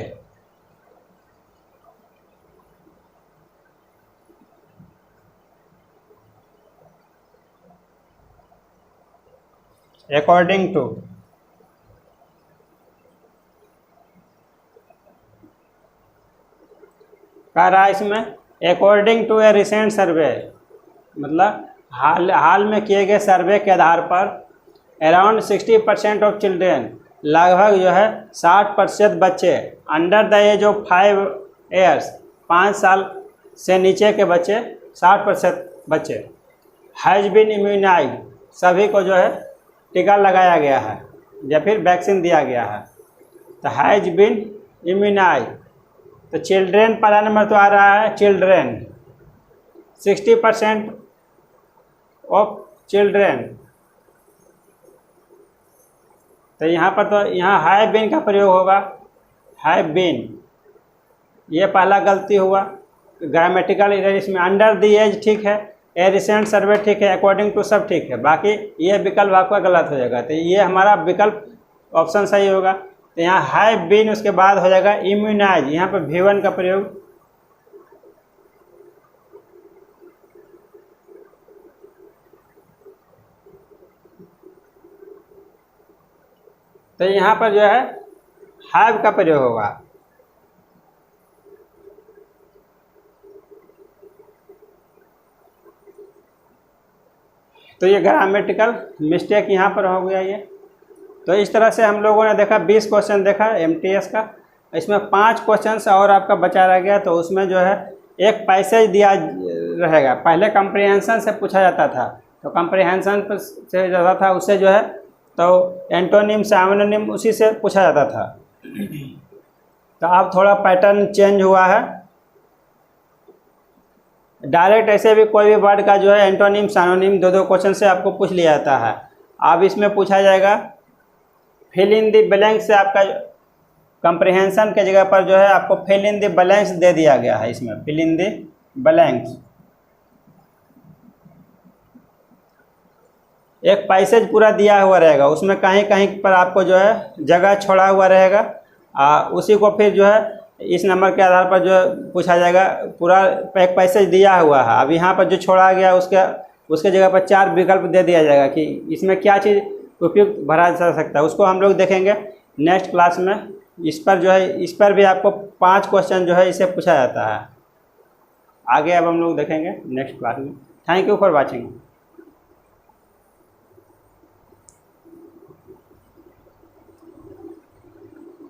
according to, कह रहा है इसमें according to a recent survey, मतलब हाल में किए गए सर्वे के आधार पर अराउंड 60% ऑफ चिल्ड्रेन, लगभग जो है 60% बच्चे, under the age of 5 years, 5 साल से नीचे के बच्चे 60% बच्चे, हैज़ बीन इम्यूनाइज, सभी को जो है टीका लगाया गया है या फिर वैक्सीन दिया गया है। तो हैज़ बीन इम्यूनाइज, तो चिल्ड्रेन पहला नंबर तो आ रहा है चिल्ड्रेन, 60% ऑफ चिल्ड्रेन। तो यहाँ पर तो यहाँ हैव बीन का प्रयोग होगा, हैव बीन, ये पहला गलती हुआ ग्रामेटिकल एरर इसमें। अंडर द एज ठीक है, ए रिसेंट सर्वे ठीक है, अकॉर्डिंग टू सब ठीक है, बाकी ये विकल्प आपका गलत हो जाएगा। तो ये हमारा विकल्प ऑप्शन सही होगा। तो यहाँ हैव बीन, उसके बाद हो जाएगा इम्यूनाइज, यहाँ पर V1 का प्रयोग। तो यहाँ पर जो है हैव का प्रयोग होगा। तो ये ग्रामेटिकल मिस्टेक यहाँ पर हो गया ये। तो इस तरह से हम लोगों ने देखा 20 क्वेश्चन देखा MTS का, इसमें 5 क्वेश्चन और आपका बचा रह गया। तो उसमें जो है एक पैसेज दिया रहेगा, पहले कंप्रीहेंशन से पूछा जाता था, तो कंप्रीहेंशन से ज़्यादा था, उससे जो है तो एंटोनिम सिनोनिम उसी से पूछा जाता था। तो अब थोड़ा पैटर्न चेंज हुआ है, डायरेक्ट ऐसे भी कोई भी वर्ड का जो है एंटोनिम सिनोनिम 2-2 क्वेश्चन से आपको पूछ लिया जाता है। अब इसमें पूछा जाएगा फिल इन द ब्लैंक से, आपका कंप्रीहेंशन के जगह पर जो है आपको फिल इन द ब्लैंक्स दे दिया गया है। इसमें फिल इन द ब्लैंक्स, एक पैसेज पूरा दिया हुआ रहेगा, उसमें कहीं कहीं पर आपको जो है जगह छोड़ा हुआ रहेगा, उसी को फिर जो है इस नंबर के आधार पर जो है पूछा जाएगा। पूरा एक पैसेज दिया हुआ है, अब यहाँ पर जो छोड़ा गया उसके जगह पर 4 विकल्प दे दिया जाएगा कि इसमें क्या चीज़ उपयुक्त भरा जा सकता है, उसको हम लोग देखेंगे नेक्स्ट क्लास में। इस पर जो है इस पर भी आपको 5 क्वेश्चन जो है इसे पूछा जाता है। आगे अब हम लोग देखेंगे नेक्स्ट क्लास में। Thank you for watching.